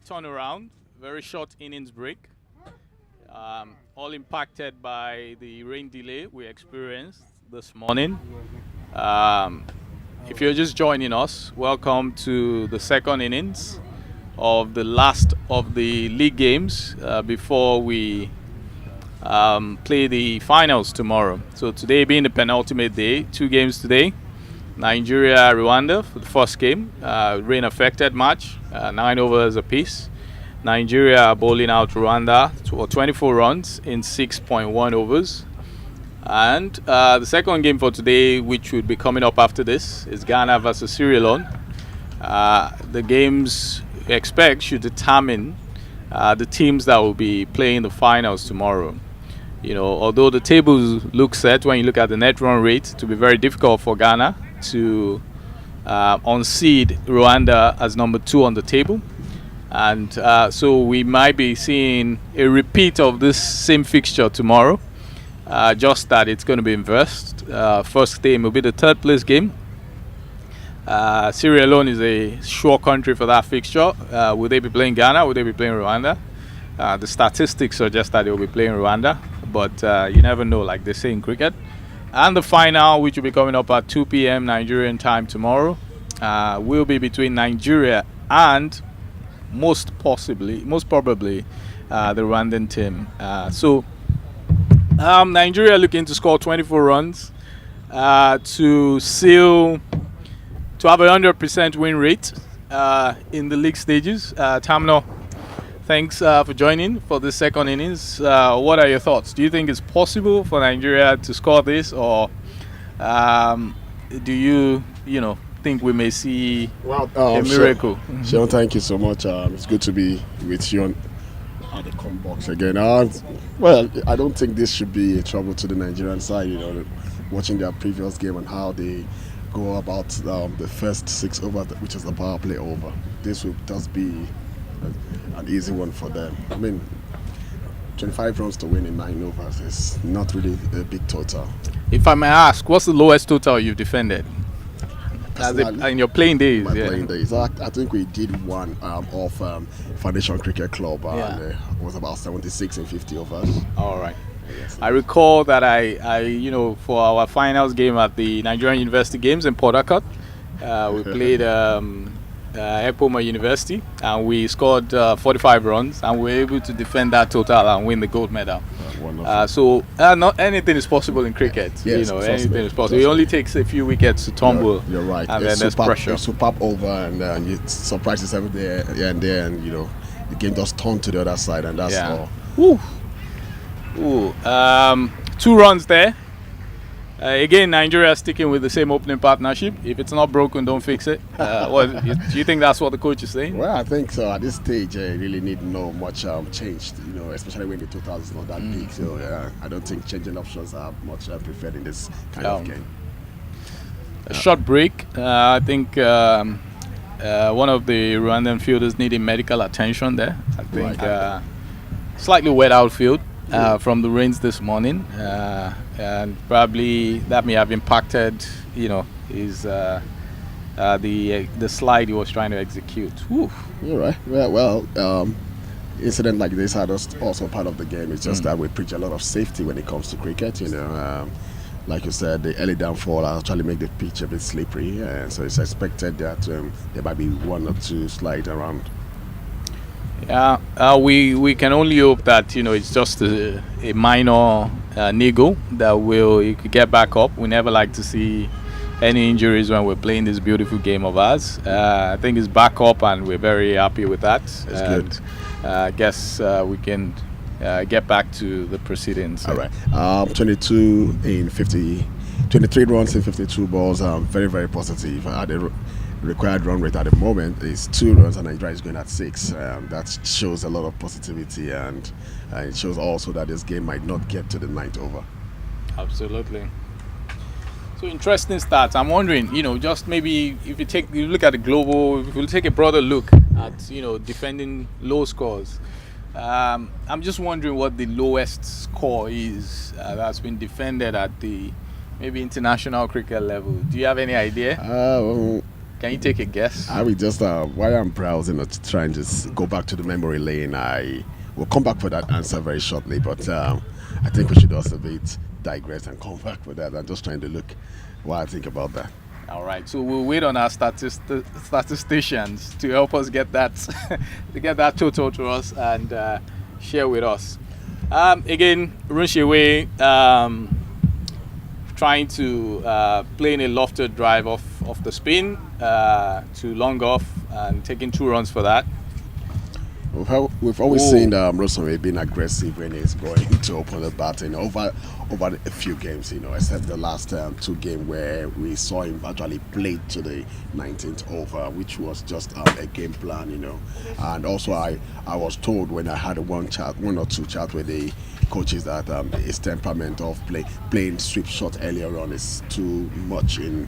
turnaround, very short innings break, all impacted by the rain delay we experienced this morning. If you're just joining us, welcome to the second innings of the last of the league games before we play the finals tomorrow. So today being the penultimate day, 2 games today. Nigeria, Rwanda for the first game, rain affected match, 9 overs apiece. Nigeria bowling out Rwanda for 24 runs in 6.1 overs. And the second game for today, which would be coming up after this, is Ghana versus Sierra Leone. The games we expect should determine the teams that will be playing the finals tomorrow. You know, although the tables look set when you look at the net run rate to be very difficult for Ghana to unseed Rwanda as number 2 on the table. And so we might be seeing a repeat of this same fixture tomorrow, just that it's going to be inversed. First game will be the 3rd place game. Sierra Leone is a sure country for that fixture. Will they be playing Ghana? Will they be playing Rwanda? The statistics suggest that they will be playing Rwanda, but you never know, like they say in cricket. And the final, which will be coming up at 2 p.m. Nigerian time tomorrow, will be between Nigeria and most probably the Rwandan team. So Nigeria looking to score 24 runs to have a 100% win rate in the league stages. Tamno, thanks for joining for the second innings. What are your thoughts? Do you think it's possible for Nigeria to score this, or do you think we may see a miracle? Sean, thank you so much. It's good to be with you at the com box again. Well, I don't think this should be a trouble to the Nigerian side. Watching their previous game and how they go about the first 6 overs, which is the power play over. This will just be an easy one for them. I mean, 25 runs to win in 9 overs is not really a big total. If I may ask, what's the lowest total you've defended in your playing days? My playing days. I think we did one off Foundation Cricket Club, and it was about 76 and 50 overs. All right. Yes. I recall that I for our finals game at the Nigerian University Games in Port Harcourt, we played Epoma University, and we scored 45 runs, and we were able to defend that total and win the gold medal. So not anything is possible in cricket. Yes, anything is possible. It only takes a few wickets to tumble. You're right. And then there's pressure. It's superb over, and it surprises every day and there, and the game just turned to the other side, and that's all. Ooh. 2 runs there. Again, Nigeria sticking with the same opening partnership. If it's not broken, don't fix it. Do you think that's what the coach is saying? Well, I think so. At this stage, really need no much change. Especially when the total is not that big. So I don't think changing options are much preferred in this kind of game. A short break. I think one of the Rwandan fielders needing medical attention there. I think slightly wet outfield. From the rains this morning, and probably that may have impacted, his the slide he was trying to execute. All right. Well, incident like this are also part of the game. It's just that we preach a lot of safety when it comes to cricket. Like you said, the early downfall actually make the pitch a bit slippery, so it's expected that there might be 1 or 2 slides around. Yeah, we can only hope that it's just a minor niggle that you could get back up. We never like to see any injuries when we're playing this beautiful game of ours. I think it's back up, and we're very happy with that. That's good. I guess we can get back to the proceedings. All right. 23 runs in 52 balls. Very, very positive. The required run rate at the moment is 2 runs, and Nigeria is going at 6. That shows a lot of positivity, and it shows also that this game might not get to the 9th over. Absolutely. So interesting stats. I'm wondering, just maybe if you look at the global, if we'll take a broader look at, defending low scores. I'm just wondering what the lowest score is that's been defended at the maybe international cricket level. Do you have any idea? Can you take a guess? I will just while I'm browsing or trying to go back to the memory lane, I will come back for that answer very shortly. But I think we should also digress and come back for that. I'm just trying to look what I think about that. All right, so we'll wait on our statisticians to help us get that to get that total to us and share with us. Again, Runshiwe trying to play in a lofted drive off the spin to long off and taking 2 runs for that. We've always seen Rosemary being aggressive when he's going to open the batting over a few games, except the last 2 games where we saw him actually play to the 19th over, which was just a game plan, And also, I was told when I had one or two chats with the coaches that his temperament of playing sweep shot earlier on is too much in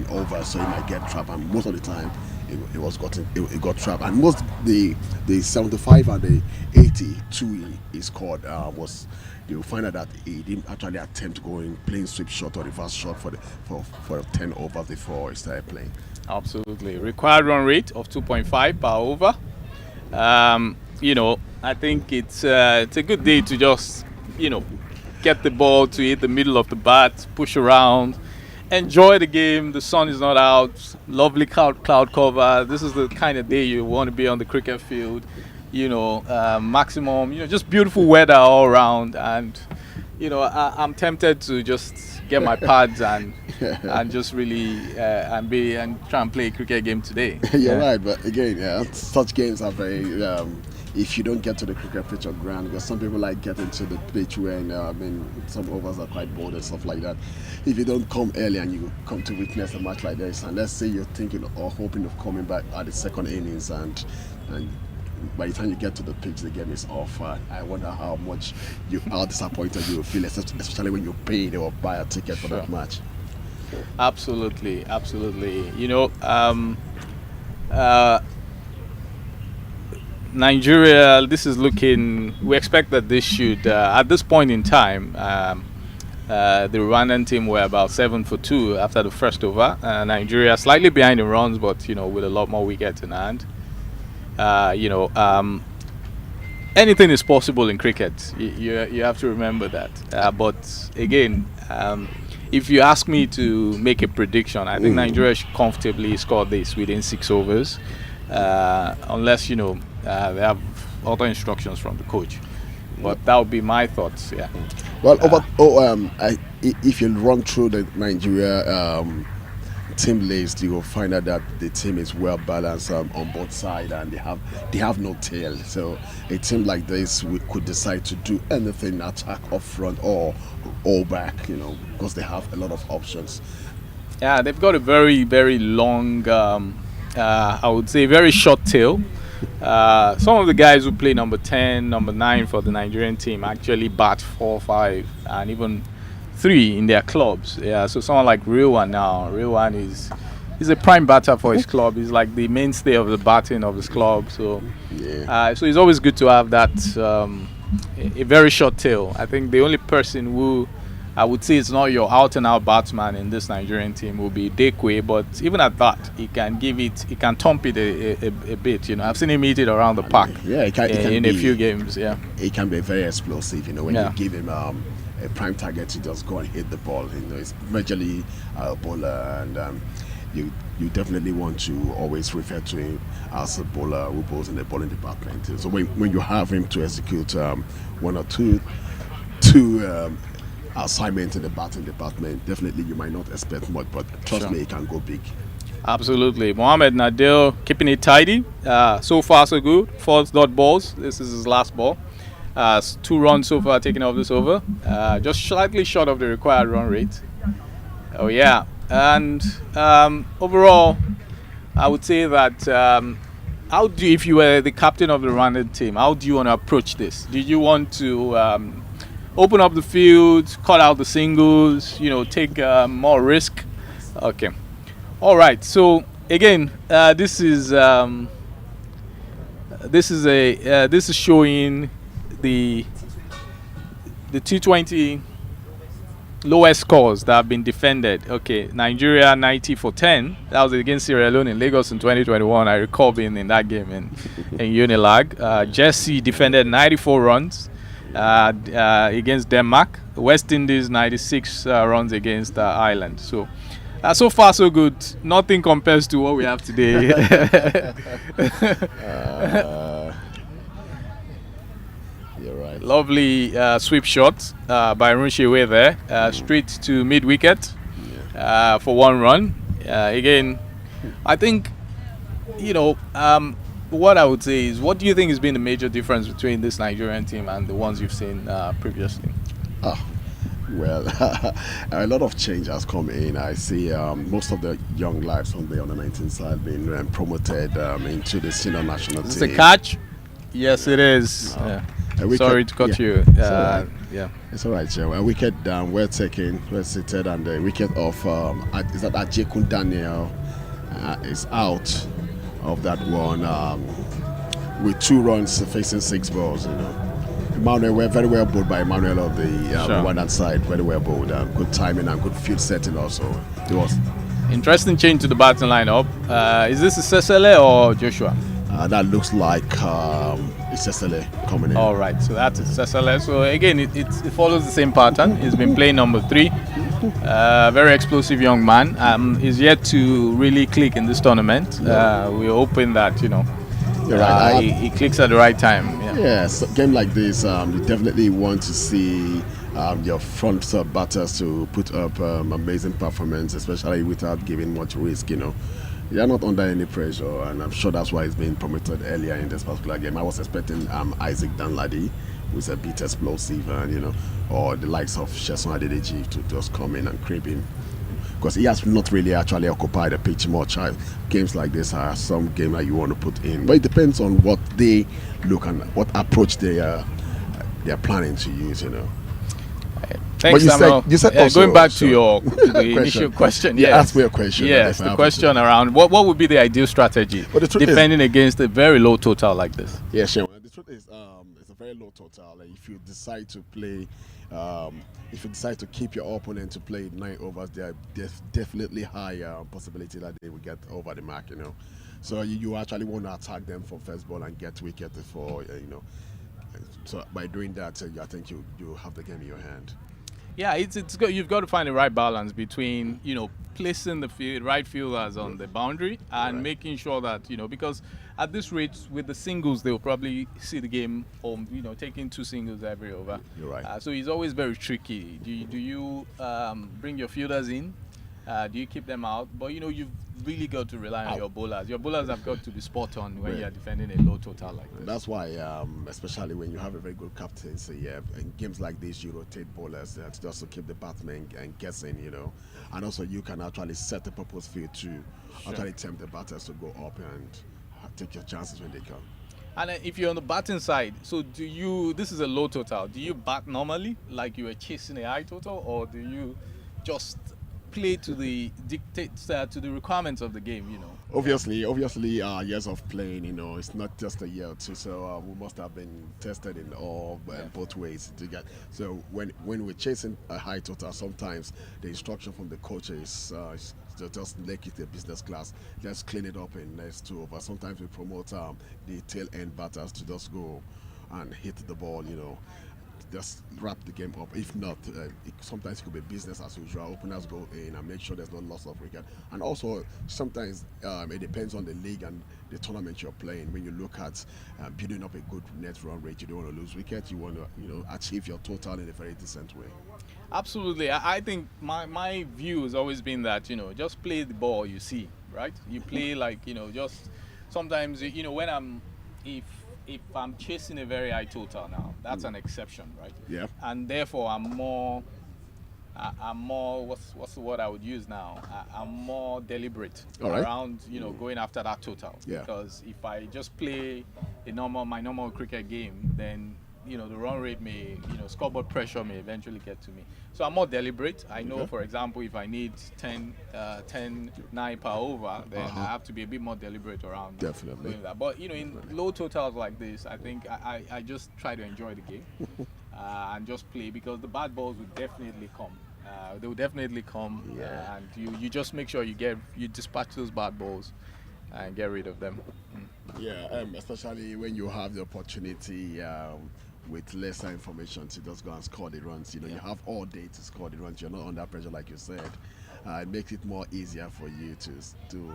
over, so he might get trapped, and most of the time it got trapped, and most the 75 and the 82 he scored was, you'll find out that he didn't actually attempt going playing sweep shot or reverse shot for 10 overs before he started playing. Absolutely. Required run rate of 2.5 per over. I think it's a good day to just get the ball to hit the middle of the bat, push around, enjoy the game. The sun is not out, lovely cloud cover. This is the kind of day you want to be on the cricket field. Maximum, just beautiful weather all around, and I'm tempted to just get my pads and just really and try and play a cricket game today. You're right, but again, such games are very. If you don't get to the cricket pitch or ground, because some people like getting to the pitch when some overs are quite bold and stuff like that. If you don't come early and you come to witness a match like this, and let's say you're thinking or hoping of coming back at the second innings, and by the time you get to the pitch, the game is off. I wonder how disappointed you will feel, especially when you pay or buy a ticket for that match. Absolutely. Nigeria, this is looking. We expect that this should, at this point in time, the Rwandan team were about 7 for 2 after the first over. Nigeria slightly behind in runs, but with a lot more wickets in hand. Anything is possible in cricket. You have to remember that. But again, if you ask me to make a prediction, I think Nigeria should comfortably score this within 6 overs, unless they have other instructions from the coach. But that would be my thoughts. Yeah. Well, if you run through the Nigeria team list, you will find out that the team is well balanced on both sides, and they have no tail. So a team like this could decide to do anything, attack up front or back, because they have a lot of options. Yeah, they've got a very, very long, I would say, very short tail. Some of the guys who play number 10, number 9 for the Nigerian team actually bat 4, 5, and even 3 in their clubs. Yeah, so someone like RWANDA now. RWANDA is a prime batter for his club. He's like the mainstay of the batting of his club. So, so it's always good to have that a very short tail. I think the only person who I would say it's not your out-and-out batsman in this Nigerian team will be Dekwe, but even at that, he can thump it a bit. I've seen him hit it around the park. It can in be, a few games. Yeah, it can be very explosive. When you give him a prime target to just go and hit the ball. It's majorly a bowler, and you definitely want to always refer to him as a bowler who bowls in the bowling department. So when you have him to execute one or two assignment in the batting department, definitely you might not expect much, but trust me, it can go big. Absolutely. Mohamed Nadir keeping it tidy. So far so good. 4 dot balls. This is his last ball. 2 runs so far taken off this over. Just slightly short of the required run rate. Oh yeah. And overall, I would say that if you were the captain of the Rwandan team, how do you want to approach this? Did you want to open up the field, cut out the singles, take more risk? Okay. All right. So again, this is showing the T20 lowest scores that have been defended. Okay, Nigeria 90 for 10. That was against Sierra Leone in Lagos in 2021. I recall being in that game in Unilag. Jesse defended 94 runs against Denmark. West Indies 96 runs against Ireland. So. So far, so good. Nothing compares to what we have today. You're right. Lovely sweep shot by Runshiwe there, straight to mid wicket for 1 run. Again, I think, what I would say is, what do you think has been the major difference between this Nigerian team and the ones you've seen previously? Well, a lot of change has come in. I see most of the young lives on the under-19 side being promoted into the senior national team. Is this a catch? Yes, it is. Sorry to cut you. Yeah, it's all right, Joe. A wicket down, well taken, well seated, and the wicket of is that Ajekun Daniel is out of that one with 2 runs facing 6 balls. Emmanuel were very well bowled by Emmanuel of the Rwandan side. Very well bowled. Good timing and good field setting also. It was interesting change to the batting lineup. Is this Sesele or Joshua? That looks like it's Sesele coming in. All right, so that's Sesele. So again, it follows the same pattern. He's been playing number 3. Very explosive young man. He's yet to really click in this tournament. We're hoping that You're right. He clicks at the right time. Yes, a game like this, you definitely want to see your front batters to put up amazing performance, especially without giving much risk. They are not under any pressure, and I'm sure that's why he's been promoted earlier in this particular game. I was expecting Isaac Danladi, who's a bit explosive, and or the likes of Sheson Adedeji to just come in and creep in. Because he has not really actually occupied the pitch much. Games like this are some game that you want to put in, but it depends on what they look and what approach they are planning to use. Thanks, Samuel. You said also, going back to your initial question. Yeah, ask me a question. Yes, the question around what would be the ideal strategy defending against a very low total like this? Yeah, sure. The truth is, it's a very low total. If you decide to play. If you decide to keep your opponent to play 9 overs, there's definitely higher possibility that they will get over the mark. So you actually want to attack them for first ball and get wicket before So by doing that, I think you have the game in your hand. Yeah, it's good. You've got to find the right balance between placing the right fielders on the boundary and making sure that because at this rate with the singles they'll probably see the game home. Taking 2 singles every over. You're right. So it's always very tricky. Do you bring your fielders in? Do you keep them out? But you've really got to rely on your bowlers. Your bowlers have got to be spot on when you're defending a low total like this. That's why, especially when you have a very good captaincy, in games like this, you rotate bowlers just to keep the batsmen guessing, and also you can actually set the purpose field to actually tempt the batters to go up and take your chances when they come. And if you're on the batting side, so this is a low total, do you bat normally like you were chasing a high total, or do you just play to the dictates to the requirements of the game? Obviously, years of playing, it's not just a year or two, so we must have been tested in all both ways to get. So when we're chasing a high total, sometimes the instruction from the coach is to just make it a business class. Just clean it up in next 2 overs. Sometimes we promote the tail end batters to just go and hit the ball, just wrap the game up. If not, sometimes it could be business as usual. Openers go in and make sure there's no loss of wicket. And also, sometimes it depends on the league and the tournament you're playing. When you look at building up a good net run rate, you don't want to lose wicket. You want to achieve your total in a very decent way. Absolutely. I think my view has always been that just play the ball you see, right? You play like just sometimes when if I'm chasing a very high total now, that's an exception, right? Yeah. And therefore I'm more what's the word I would use now? I'm more deliberate around going after that total. Yeah. Because if I just play my normal cricket game, then the run rate may, scoreboard pressure may eventually get to me. So I'm more deliberate. I know, for example, if I need 10-9 per over, then I have to be a bit more deliberate around doing that. But, in low totals like this, I think I just try to enjoy the game and just play, because the bad balls will definitely come. They will definitely come, Yeah. and you just make sure you dispatch those bad balls and get rid of them. Yeah, especially when you have the opportunity with lesser information to just go and score the runs. You know, you have all day to score the runs. You're not under pressure, like you said. It makes it more easier for you to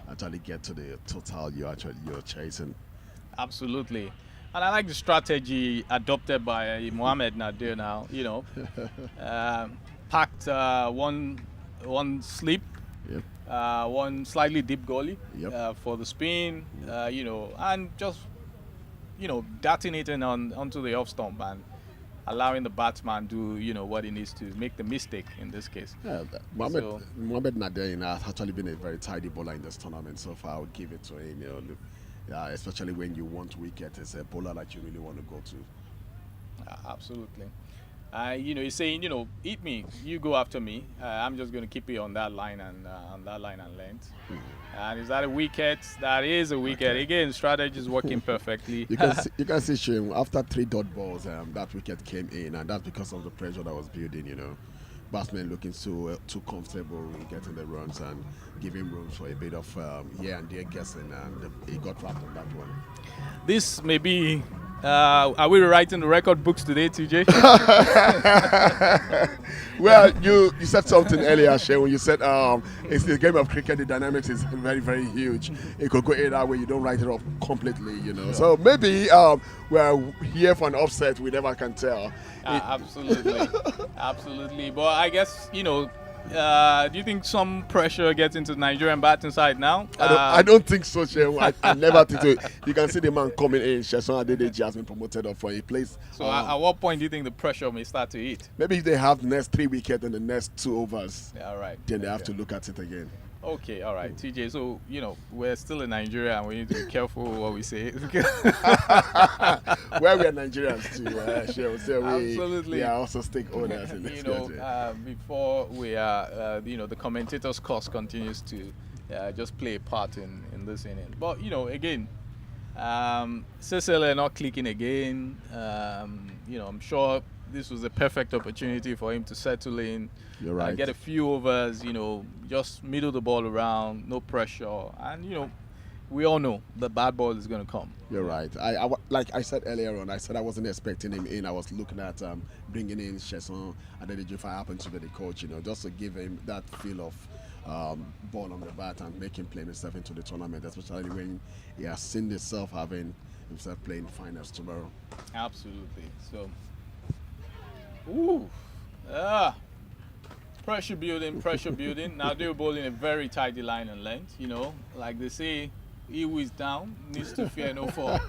actually get to the total you're chasing. Absolutely. And I like the strategy adopted by Mohamed Nadir now. Packed one slip, Yep. one slightly deep goalie Yep. for the spin, and just darting it in onto the off stump and allowing the batsman do what he needs to make the mistake in this case. Yeah, Mohamed Nadir has actually been a very tidy bowler in this tournament so far. I would give it to him. Especially when you want wicket, it's a bowler that you really want to go to. Absolutely. He's saying, eat me, you go after me. I'm just going to keep you on that line and length. And is that a wicket? That is a wicket. Okay. Again, strategy is working perfectly. You can see Shane, after 3 dot balls, that wicket came in, and that's because of the pressure that was building. Batsmen looking too comfortable in getting the runs and giving room for a bit of here and there guessing, and he got trapped on that one. This may be. Are we rewriting the record books today, TJ? Well, you said something earlier, Shane, when you said it's the game of cricket. The dynamics is very, very huge. It could go either way. You don't write it off completely, So maybe we're here for an upset. We never can tell. Absolutely, absolutely. But I guess do you think some pressure gets into the Nigerian batting side now? I don't think so, Shane. I never think so. You can see the man coming in. Sheson Adedeji has been promoted up for a place. So at what point do you think the pressure may start to hit? Maybe if they have the next 3 wickets and the next 2 overs, Yeah, all right. then they have to look at it again. Okay, all right, TJ. So we're still in Nigeria, and we need to be careful what we say. Well, we are Nigerians too. So Absolutely. we are also stakeholders in this country. Before we are, the commentator's course continues to just play a part in this inning. But again, Cecily not clicking again. I'm sure this was a perfect opportunity for him to settle in. You're right. Get a few overs, just middle the ball around, no pressure, and we all know the bad ball is going to come. You're right. Like I said earlier on, I said I wasn't expecting him in. I was looking at bringing in Sheson Adedeji if I happen to be the coach, just to give him that feel of ball on the bat and make him play himself into the tournament, especially when he has seen himself having himself playing finals tomorrow. Absolutely. So, pressure building. Now they're bowling a very tidy line and length. Like they say, he who is down needs to fear no fall.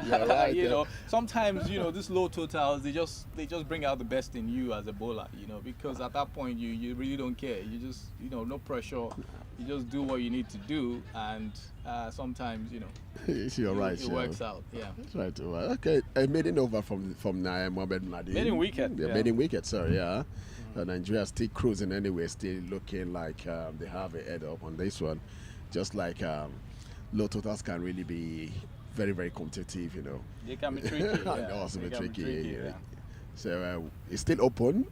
You're right. Sometimes these low totals they just bring out the best in you as a bowler. Because at that point you really don't care. You just no pressure. You just do what you need to do, and sometimes You're right. it works out. Yeah. That's right. Okay, a maiden over from Mohamed Nadir. Maiden wicket. Yeah, maiden wicket. Sorry, yeah. Nigeria still cruising anyway, still looking like they have a head up on this one. Just like low totals can really be very, very competitive, They can be tricky. And Yeah. also They be can tricky. yeah. So it's still open.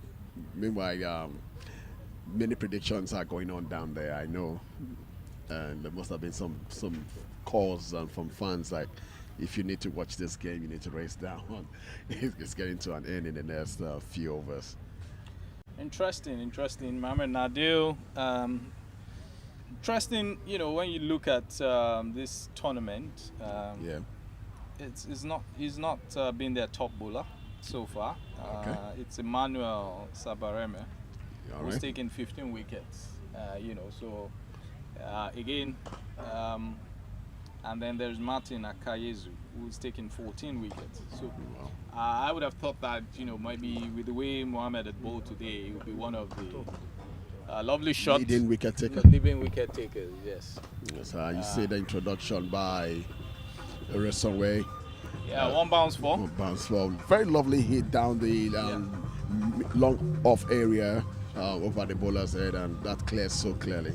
Meanwhile, many predictions are going on down there, I know. And there must have been some calls from fans like, if you need to watch this game, you need to race down. It's getting to an end in the next few overs. Interesting. Mohamed Nadir. Interesting, when you look at this tournament, Yeah. he's not been their top bowler so far. Okay. It's Emmanuel Sabareme, All who's right. taken 15 wickets. So again, and then there's Martin Akayezu, who's taken 14 wickets. So Wow. I would have thought that maybe with the way Mohamed had bowled today, he would be one of the lovely shots. Leading wicket taker. Leading wicket takers, yes. Yes, you see the introduction by Resonway. Yeah, one bounce for. Bounce ball. Very lovely hit down the long off area over the bowler's head, and that clears so clearly.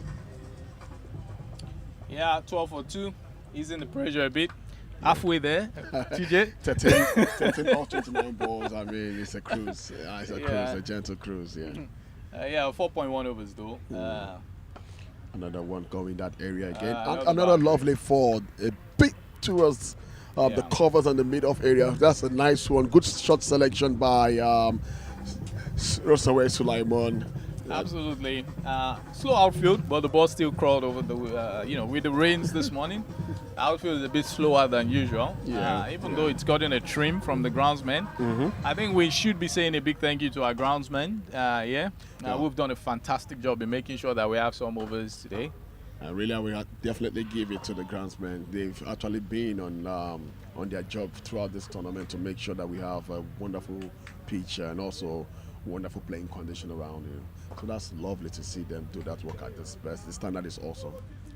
Yeah, 12 for 2. Easing the pressure a bit. Halfway there, TJ. 13 all 29 balls. I mean, it's a cruise. It's a cruise, a gentle cruise. Yeah. Yeah, 4.1 overs though. Another one going that area again. that And was a another bad lovely four. A bit towards the Yeah. covers and the mid-off area. That's a nice one. Good shot selection by Rosawe Sulaiman. Absolutely. Slow outfield, but the ball still crawled over the, with the rains this morning. The outfield is a bit slower than usual. Yeah, Even though it's gotten a trim from the groundsmen. I think we should be saying a big thank you to our groundsmen. We've done a fantastic job in making sure that we have some overs today. And really, I will definitely give it to the groundsmen. They've actually been on their job throughout this tournament to make sure that we have a wonderful pitch and also wonderful playing condition around you. So that's lovely to see them do that work at this best. The standard is awesome.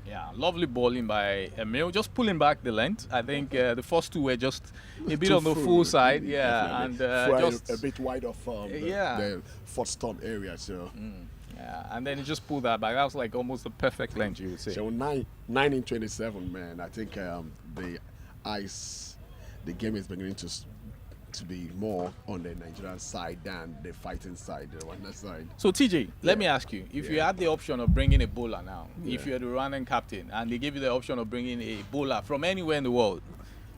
Yeah, lovely bowling by Emil, just pulling back the length. I think the first two were just a bit Too on the full side, definitely. and Just just a bit wide of the fourth stump area. So, and then he just pulled that back. That was like almost the perfect length, you would say. so 9 in 27, man. I think the game is beginning to be more on the Nigerian side than the fighting side, the Rwanda side. So TJ, let me ask you: if you had the option of bringing a bowler now, if Yeah. you're the Rwandan captain, and they give you the option of bringing a bowler from anywhere in the world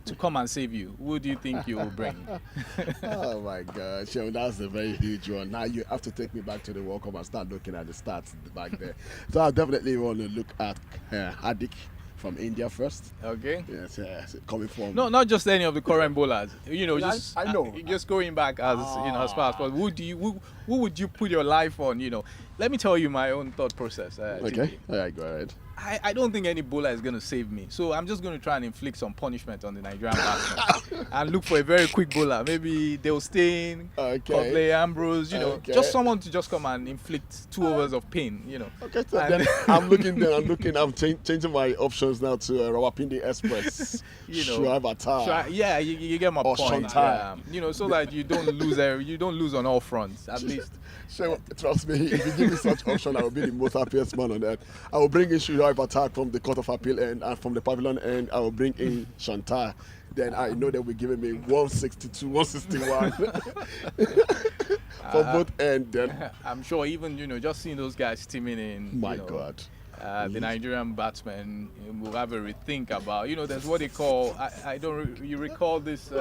to come and save you, who do you think you will bring? Oh my gosh, that's a very huge one. Now you have to take me back to the World Cup and start looking at the stats back there. So I definitely want to look at Hardik from India first. Okay. Yes, coming from. No, not just any of the current bowlers. Yeah, Just I know. Just going back as as far as possible. Who would you put your life on? Let me tell you my own thought process. Okay, TJ. all right, go ahead. I don't think any bowler is going to save me. So I'm just going to try and inflict some punishment on the Nigerian batsmen and look for a very quick bowler. Maybe Dale Steyn, Okay. Copley, Ambrose, Okay. just someone to just come and inflict 2 overs of pain, Okay, so And- then I'm changing my options now to Rawapindi Express. Shoaib Attar. Yeah, you get my Or point. Shantai. So that you don't lose on all fronts, at least. So, trust me, if you give me such option, I will be the most happiest man on earth. I will bring in Shoaib Attar from the Court of Appeal end, and from the Pavilion end, I will bring in Shantai. Then I know that we're giving me 162, 161 for both ends. Then, I'm sure even just seeing those guys teaming in. my God. The Nigerian batsmen will have a rethink about. There's what they call. You recall this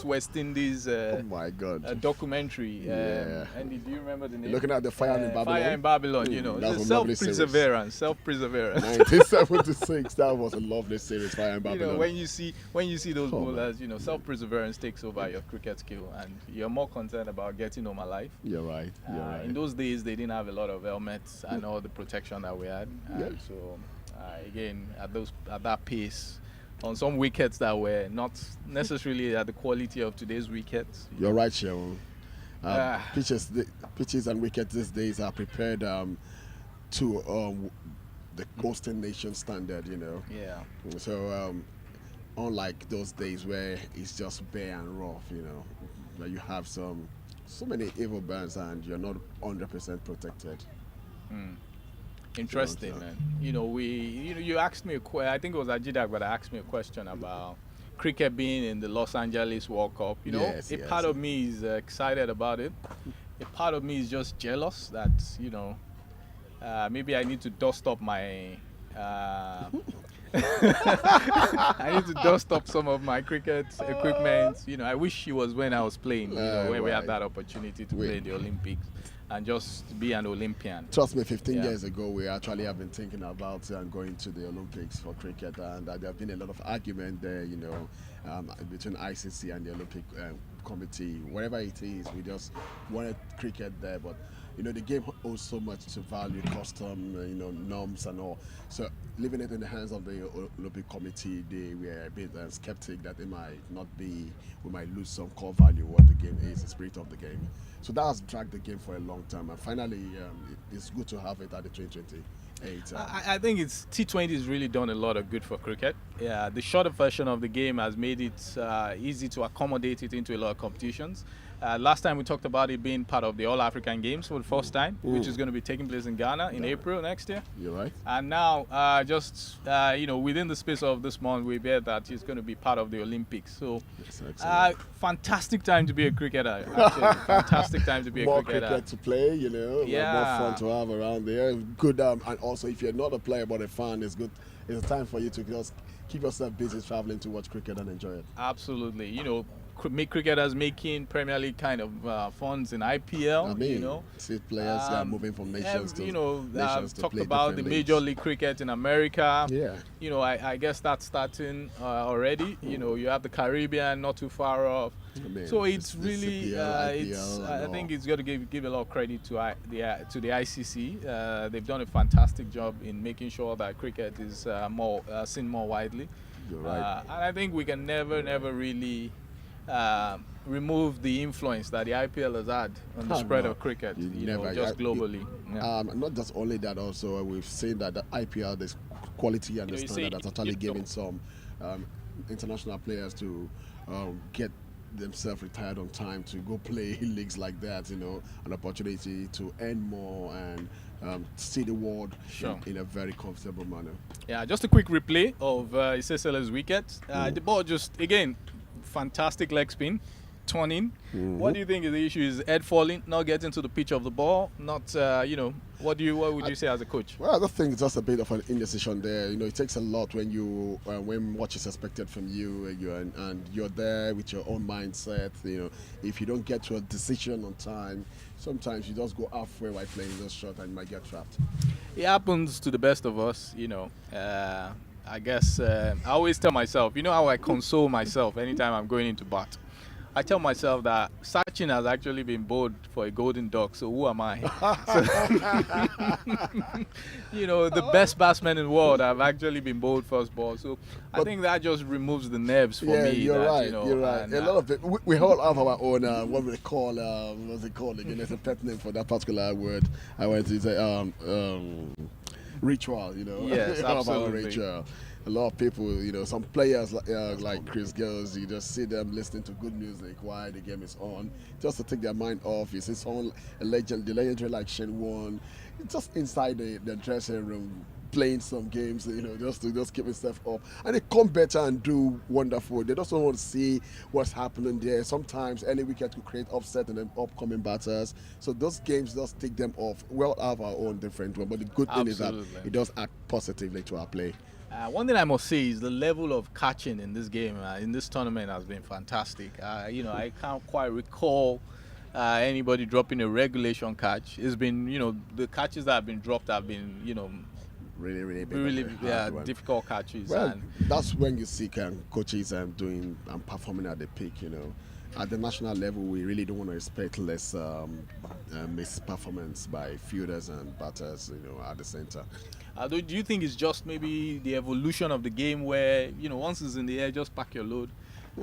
West Indies Oh my God. documentary. Yeah. Andy, do you remember the name? Looking at the fire in Babylon. Fire in Babylon. That's a lovely series. Self-perseverance. 1976, that was a lovely series, Fire in Babylon. When you see those Oh, bowlers, self-perseverance takes over your cricket skill, and you're more concerned about getting home alive. You're right. In those days, they didn't have a lot of helmets and all the protection that we had. Yeah. So, again, at that pace, on some wickets that were not necessarily at the quality of today's wickets. You're right, Sharon. Pitches and wickets these days are prepared to the coastal nation standard, Yeah. So unlike those days where it's just bare and rough, where you have so many evil bands and you're not 100% protected. Interesting, man. You asked me I think it was Ajidak, but I asked me a question about cricket being in the Los Angeles World Cup. Yes, a yes. part of me is excited about it. A part of me is just jealous that maybe I need to dust up my. I need to dust up some of my cricket equipment. I wish it was when I was playing, where we had right. that opportunity to play in the Olympics and just be an Olympian. Trust me, 15 Yeah. years ago, we actually have been thinking about going to the Olympics for cricket, and there have been a lot of argument there, between ICC and the Olympic committee. Wherever it is, we just wanted cricket there, but the game owes so much to value, custom, norms and all. So leaving it in the hands of the Olympic committee, they were a bit skeptic that we might lose some core value, what the game is, the spirit of the game. So that has dragged the game for a long time, and finally it's good to have it at the 2028. I think T20 has really done a lot of good for cricket. Yeah, the shorter version of the game has made it easy to accommodate it into a lot of competitions. Last time we talked about it being part of the All-African Games for the first time, which is going to be taking place in Ghana in April next year. You're right. And now, within the space of this month, we heard that he's going to be part of the Olympics. So, Yes, excellent. fantastic time to be a cricketer. Actually, fantastic time to be a More cricketer. cricket to play, more Yeah. fun to have around there. Good, and also if you're not a player but a fan, it's good. It's a time for you to just keep yourself busy traveling to watch cricket and enjoy it. Absolutely. Make cricketers making Premier League kind of funds in IPL. I mean, see players moving from nations to nations to talked play about the different Major leagues. League Cricket in America. Yeah. I guess that's starting already. You have the Caribbean not too far off. I mean, So it's the really, CPL, it's. IPL I and think all. it's got to give a lot of credit to the ICC. They've done a fantastic job in making sure that cricket is seen more widely. You're right. And I think we can never really remove the influence that the IPL has had on the spread of cricket. Just globally. Not just only that, also we've seen that the IPL, there's quality and the You standard see- that's actually giving some international players to get themselves retired on time to go play in leagues like that, an opportunity to earn more and see the world Sure. in a very comfortable manner. Yeah, just a quick replay of Isesele's wicket. The ball just, again, fantastic leg spin, turning. What do you think is the issue? Is head falling, not getting to the pitch of the ball? Not, what would you say as a coach? Well, I just think it's just a bit of an indecision there. It takes a lot when when what is expected from you, and you're there with your own mindset. If you don't get to a decision on time, sometimes you just go halfway while playing this shot and you might get trapped. It happens to the best of us, I guess I always tell myself, how I console myself anytime I'm going into bat. I tell myself that Sachin has actually been bowled for a golden duck, so who am I? The best batsmen in the world have actually been bowled first ball. So I think that just removes the nerves for me. You're right. You're right. And, A lot of it, we all have our own, what we call, what's it called again? There's a pet name for that particular word. I went to say, ritual, Yes, We all have our own absolutely. ritual. A lot of people, some players like Chris Girls, you just see them listening to good music while the game is on, just to take their mind off. You see someone, the legendary like Shane Warne, just inside the dressing room playing some games, just to keep himself up. And they come better and do wonderful. They just don't want to see what's happening there. Sometimes any wicket could create upset in the upcoming batters. So those games just take them off. We'll have our own different one, but the good thing is that Absolutely. it does act positively to our play. One thing I must say is the level of catching in this game, in this tournament, has been fantastic. I can't quite recall anybody dropping a regulation catch. It's been, the catches that have been dropped have been, Really big, really very hard one. difficult catches. Well, And that's when you see coaches doing and performing at the peak. At the national level, we really don't want to expect less missed performance by fielders and batters, at the center. do you think it's just maybe the evolution of the game where, once it's in the air, just pack your load?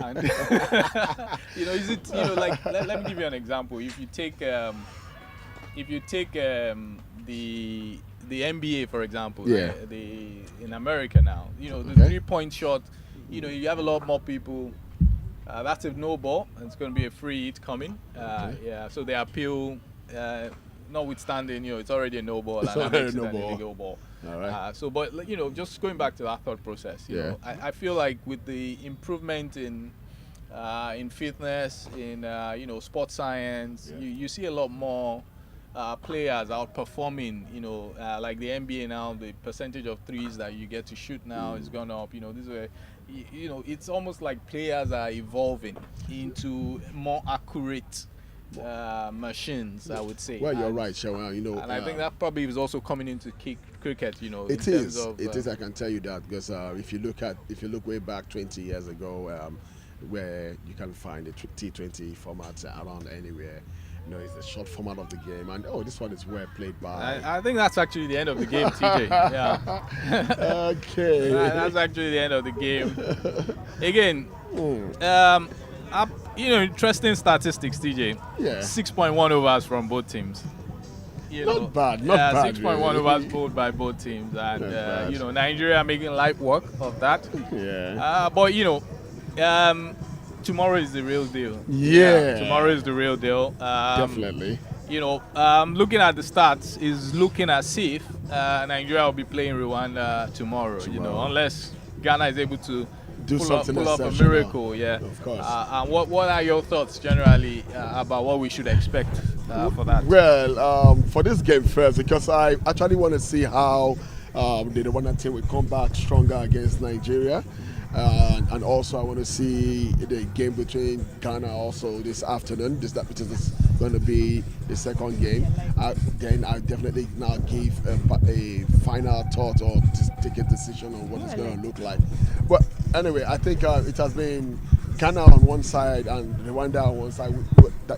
And is it, let me give you an example. If you take the NBA, for example, Yeah. in America now, the Okay. 3-point shot, you have a lot more people. That's a no ball, and it's going to be a free hit coming. So they appeal, notwithstanding, it's already a no ball, It's and that already makes a it no an ball. illegal ball. All right. But just going back to that thought process, I feel like with the improvement in fitness, in sports science, you see a lot more players outperforming. Like the NBA now, the percentage of threes that you get to shoot now has gone up. This is where, it's almost like players are evolving into more accurate machines, I would say. Well, you're And- right, Shawan. And I think that probably is also coming into cricket. It in is. terms of, It is. I can tell you that because if you look way back 20 years ago, where you can find the T20 format around anywhere. It's the short format of the game, and this one is well played by. I think that's actually the end of the game, TJ. Yeah. Okay. That's actually the end of the game. Again, interesting statistics, TJ. Yeah. 6.1 overs from both teams. Not bad, not bad, 6.1 really. overs bowled by both teams, and Not bad. Nigeria making light work of that. Yeah. But tomorrow is the real deal. Yeah. Tomorrow is the real deal. Definitely. You know, looking at the stats, is looking as if Nigeria will be playing Rwanda tomorrow. You know, unless Ghana is able to pull up a miracle. Yeah, of course. And what are your thoughts generally about what we should expect for that? Well, for this game first, because I actually want to see how the Rwanda team will come back stronger against Nigeria. And also I want to see the game between Ghana also this afternoon. This is going to be the second game. Then I definitely now give a final thought or take a decision on what it's going to look like. But anyway, I think it has been Ghana on one side and Rwanda on one side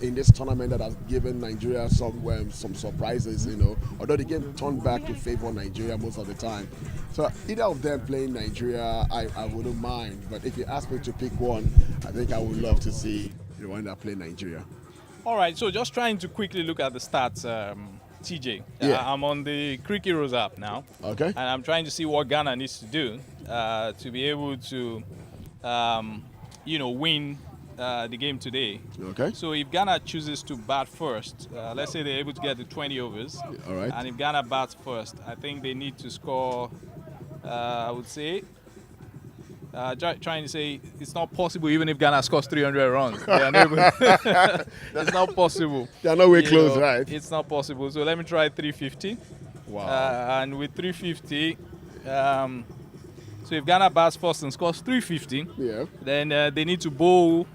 in this tournament that has given Nigeria some surprises, you know. Although the game turned back to favor Nigeria most of the time. So either of them playing Nigeria, I wouldn't mind. But if you ask me to pick one, I think I would love to see Rwanda play Nigeria. All right, so just trying to quickly look at the stats, TJ. Yeah. I'm on the Cricket Heroes app now. Okay. And I'm trying to see what Ghana needs to do to be able to, win the game today. Okay. So if Ghana chooses to bat first, let's say they're able to get the 20 overs. All right. And if Ghana bats first, I think they need to score, I would say, trying to say it's not possible even if Ghana scores 300 runs. They are not able- it's not possible. They are not way close, right? It's not possible. So let me try 350. Wow. And with 350, so if Ghana bats first and scores 350, Yeah. then they need to bowl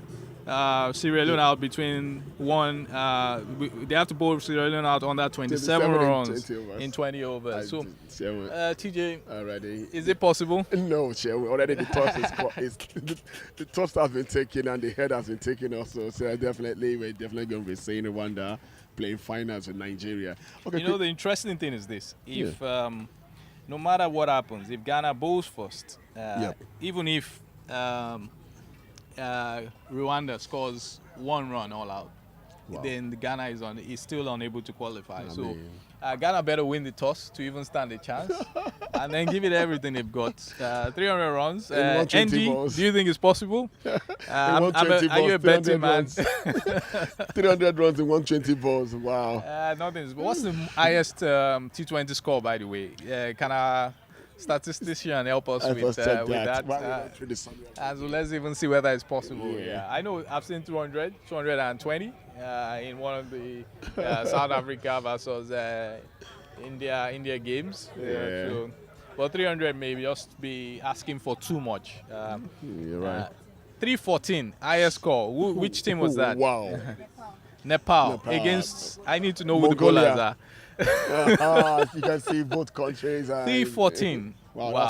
Sierra Leone out between they have to bowl Sierra Leone out under 27 runs in 20 overs. So, TJ, already. is it possible? No, Chair. Already the toss the toss has been taken and the head has been taken also. So we're definitely going to be seeing Rwanda playing finals with Nigeria. Okay. You know, the interesting thing is this: if no matter what happens, if Ghana bowls first, even if Rwanda scores 1 run all out, then the Ghana is still unable to qualify. So Ghana better win the toss to even stand a chance, and then give it everything they've got. 300 runs. Andy, do you think it's possible? Are you a betting man? 300 runs in 120 balls. Wow. Nothing. What's the highest T20 score, by the way? Can a statistician help us with that? And so let's even see whether it's possible. Yeah. I know I've seen 220 in one of the South Africa versus India games. So, but 300 maybe just be asking for too much. You're right. 314 highest score. Which team was that? Wow. Nepal against. I need to know who the Mongolia. bowlers are. You can see both countries. 314. Wow.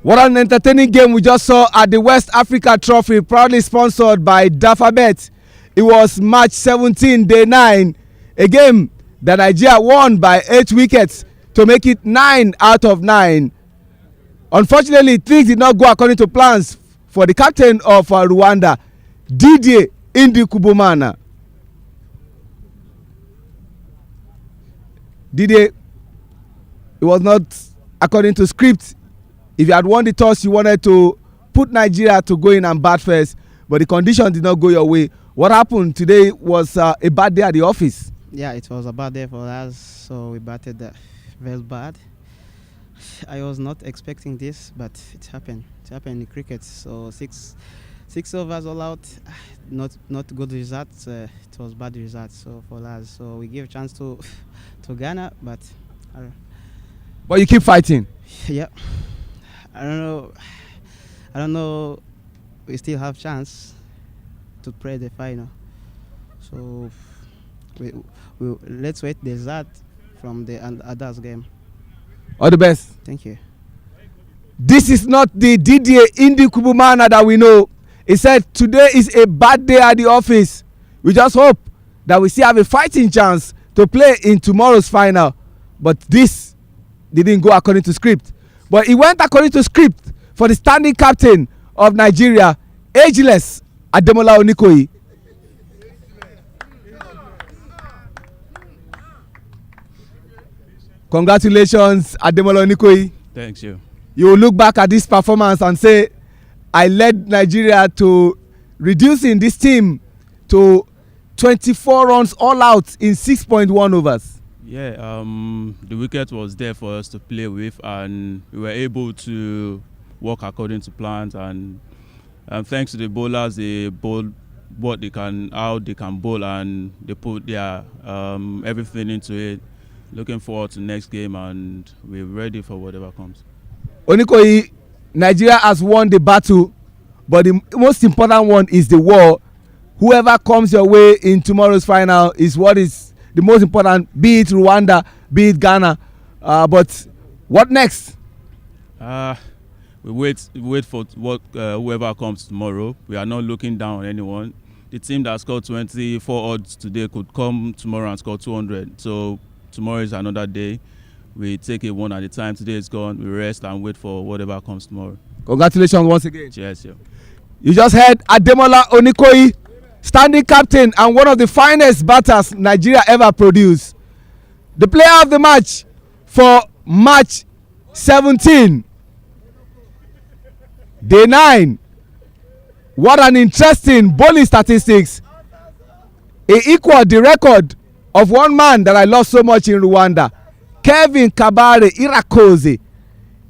What an entertaining game we just saw at the West Africa Trophy, proudly sponsored by Dafabet. It was match 17, day 9, a game that Nigeria won by 8 wickets to make it 9 out of 9. Unfortunately, things did not go according to plans for the captain of Rwanda, Didier Indikubumana. Didier, it was not according to script. If you had won the toss, you wanted to put Nigeria to go in and bat first, but the conditions did not go your way. What happened today was a bad day at the office. Yeah, it was a bad day for us, so we batted very bad. I was not expecting this, but it happened. It happened in cricket. So six overs all out, not good results. It was bad results. So for us, so we gave a chance to Ghana, but you keep fighting. Yeah, I don't know. We still have chance to play the final. So we let's wait the result from the others game. All the best. Thank you. This is not the Didier Indikubumana that we know. He said today is a bad day at the office. We just hope that we still have a fighting chance to play in tomorrow's final. But this didn't go according to script. But it went according to script for the standing captain of Nigeria, ageless Ademola Onikoyi. Congratulations, Ademola Onikoyi. Thanks, you. You will look back at this performance and say, I led Nigeria to reducing this team to 24 runs all out in 6.1 overs. Yeah, the wicket was there for us to play with, and we were able to work according to plans. And thanks to the bowlers, they bowled what they can, how they can bowl, and they put their everything into it. Looking forward to next game, and we're ready for whatever comes. Onikoyi, Nigeria has won the battle, but the most important one is the war. Whoever comes your way in tomorrow's final is what is the most important, be it Rwanda, be it Ghana. But what next? We wait for what whoever comes tomorrow. We are not looking down on anyone. The team that scored 24 odds today could come tomorrow and score 200. So tomorrow is another day. We take it one at a time. Today is gone. We rest and wait for whatever comes tomorrow. Congratulations once again. Cheers, yo. You just heard Ademola Onikoyi, standing captain and one of the finest batters Nigeria ever produced. The player of the match for match 17. Day 9. What an interesting bowling statistics. He equaled the record of one man that I love so much in Rwanda, Kevin Kabare Irakoze.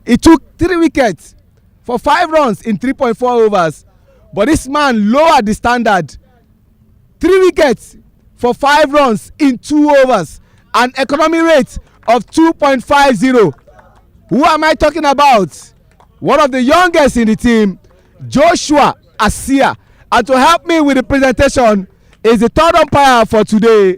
He took 3 wickets for 5 runs in 3.4 overs. But this man lowered the standard. 3 wickets for 5 runs in 2 overs. An economy rate of 2.50. Who am I talking about? One of the youngest in the team, Joshua Asia. And to help me with the presentation is the third umpire for today,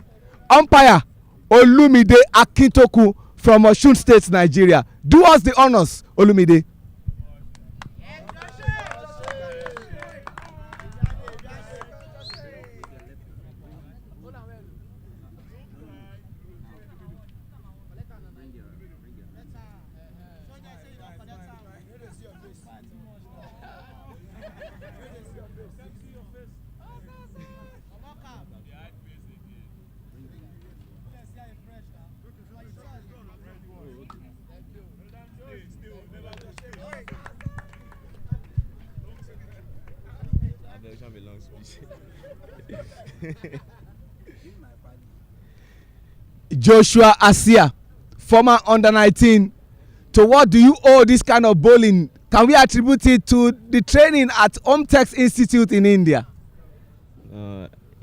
umpire Olumide Akintoku from Osun State, Nigeria. Do us the honors, Olumide. Joshua Asia, former under-19. To what do you owe this kind of bowling? Can we attribute it to the training at Omtex Institute in India?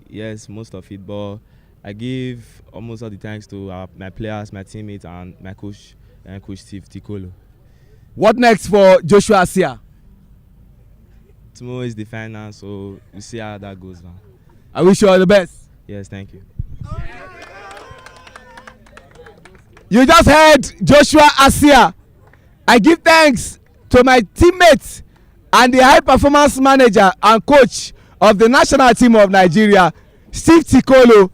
Yes, most of it, but I give almost all the thanks to my players, my teammates, and my coach, Coach Steve Tikolo. What next for Joshua Asia? Tomorrow is the final, so we'll see how that goes, man. I wish you all the best. Yes, thank you. You just heard Joshua Asia. I give thanks to my teammates and the high performance manager and coach of the national team of Nigeria, Steve Tikolo.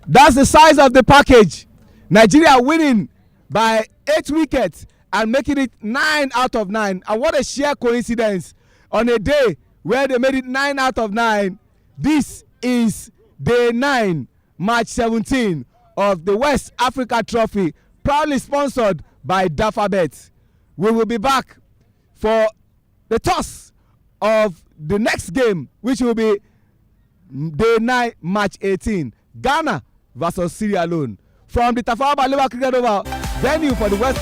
That's the size of the package. Nigeria winning by 8 wickets and making it 9 out of 9. And what a sheer coincidence on a day where they made it 9 out of 9. This is day 9, March 17 of the West Africa Trophy, proudly sponsored by Dafabet. We will be back for the toss of the next game, which will be day 9, March 18. Ghana versus Sierra Leone. From the Tafawa Balewa Cricket Oval venue for the West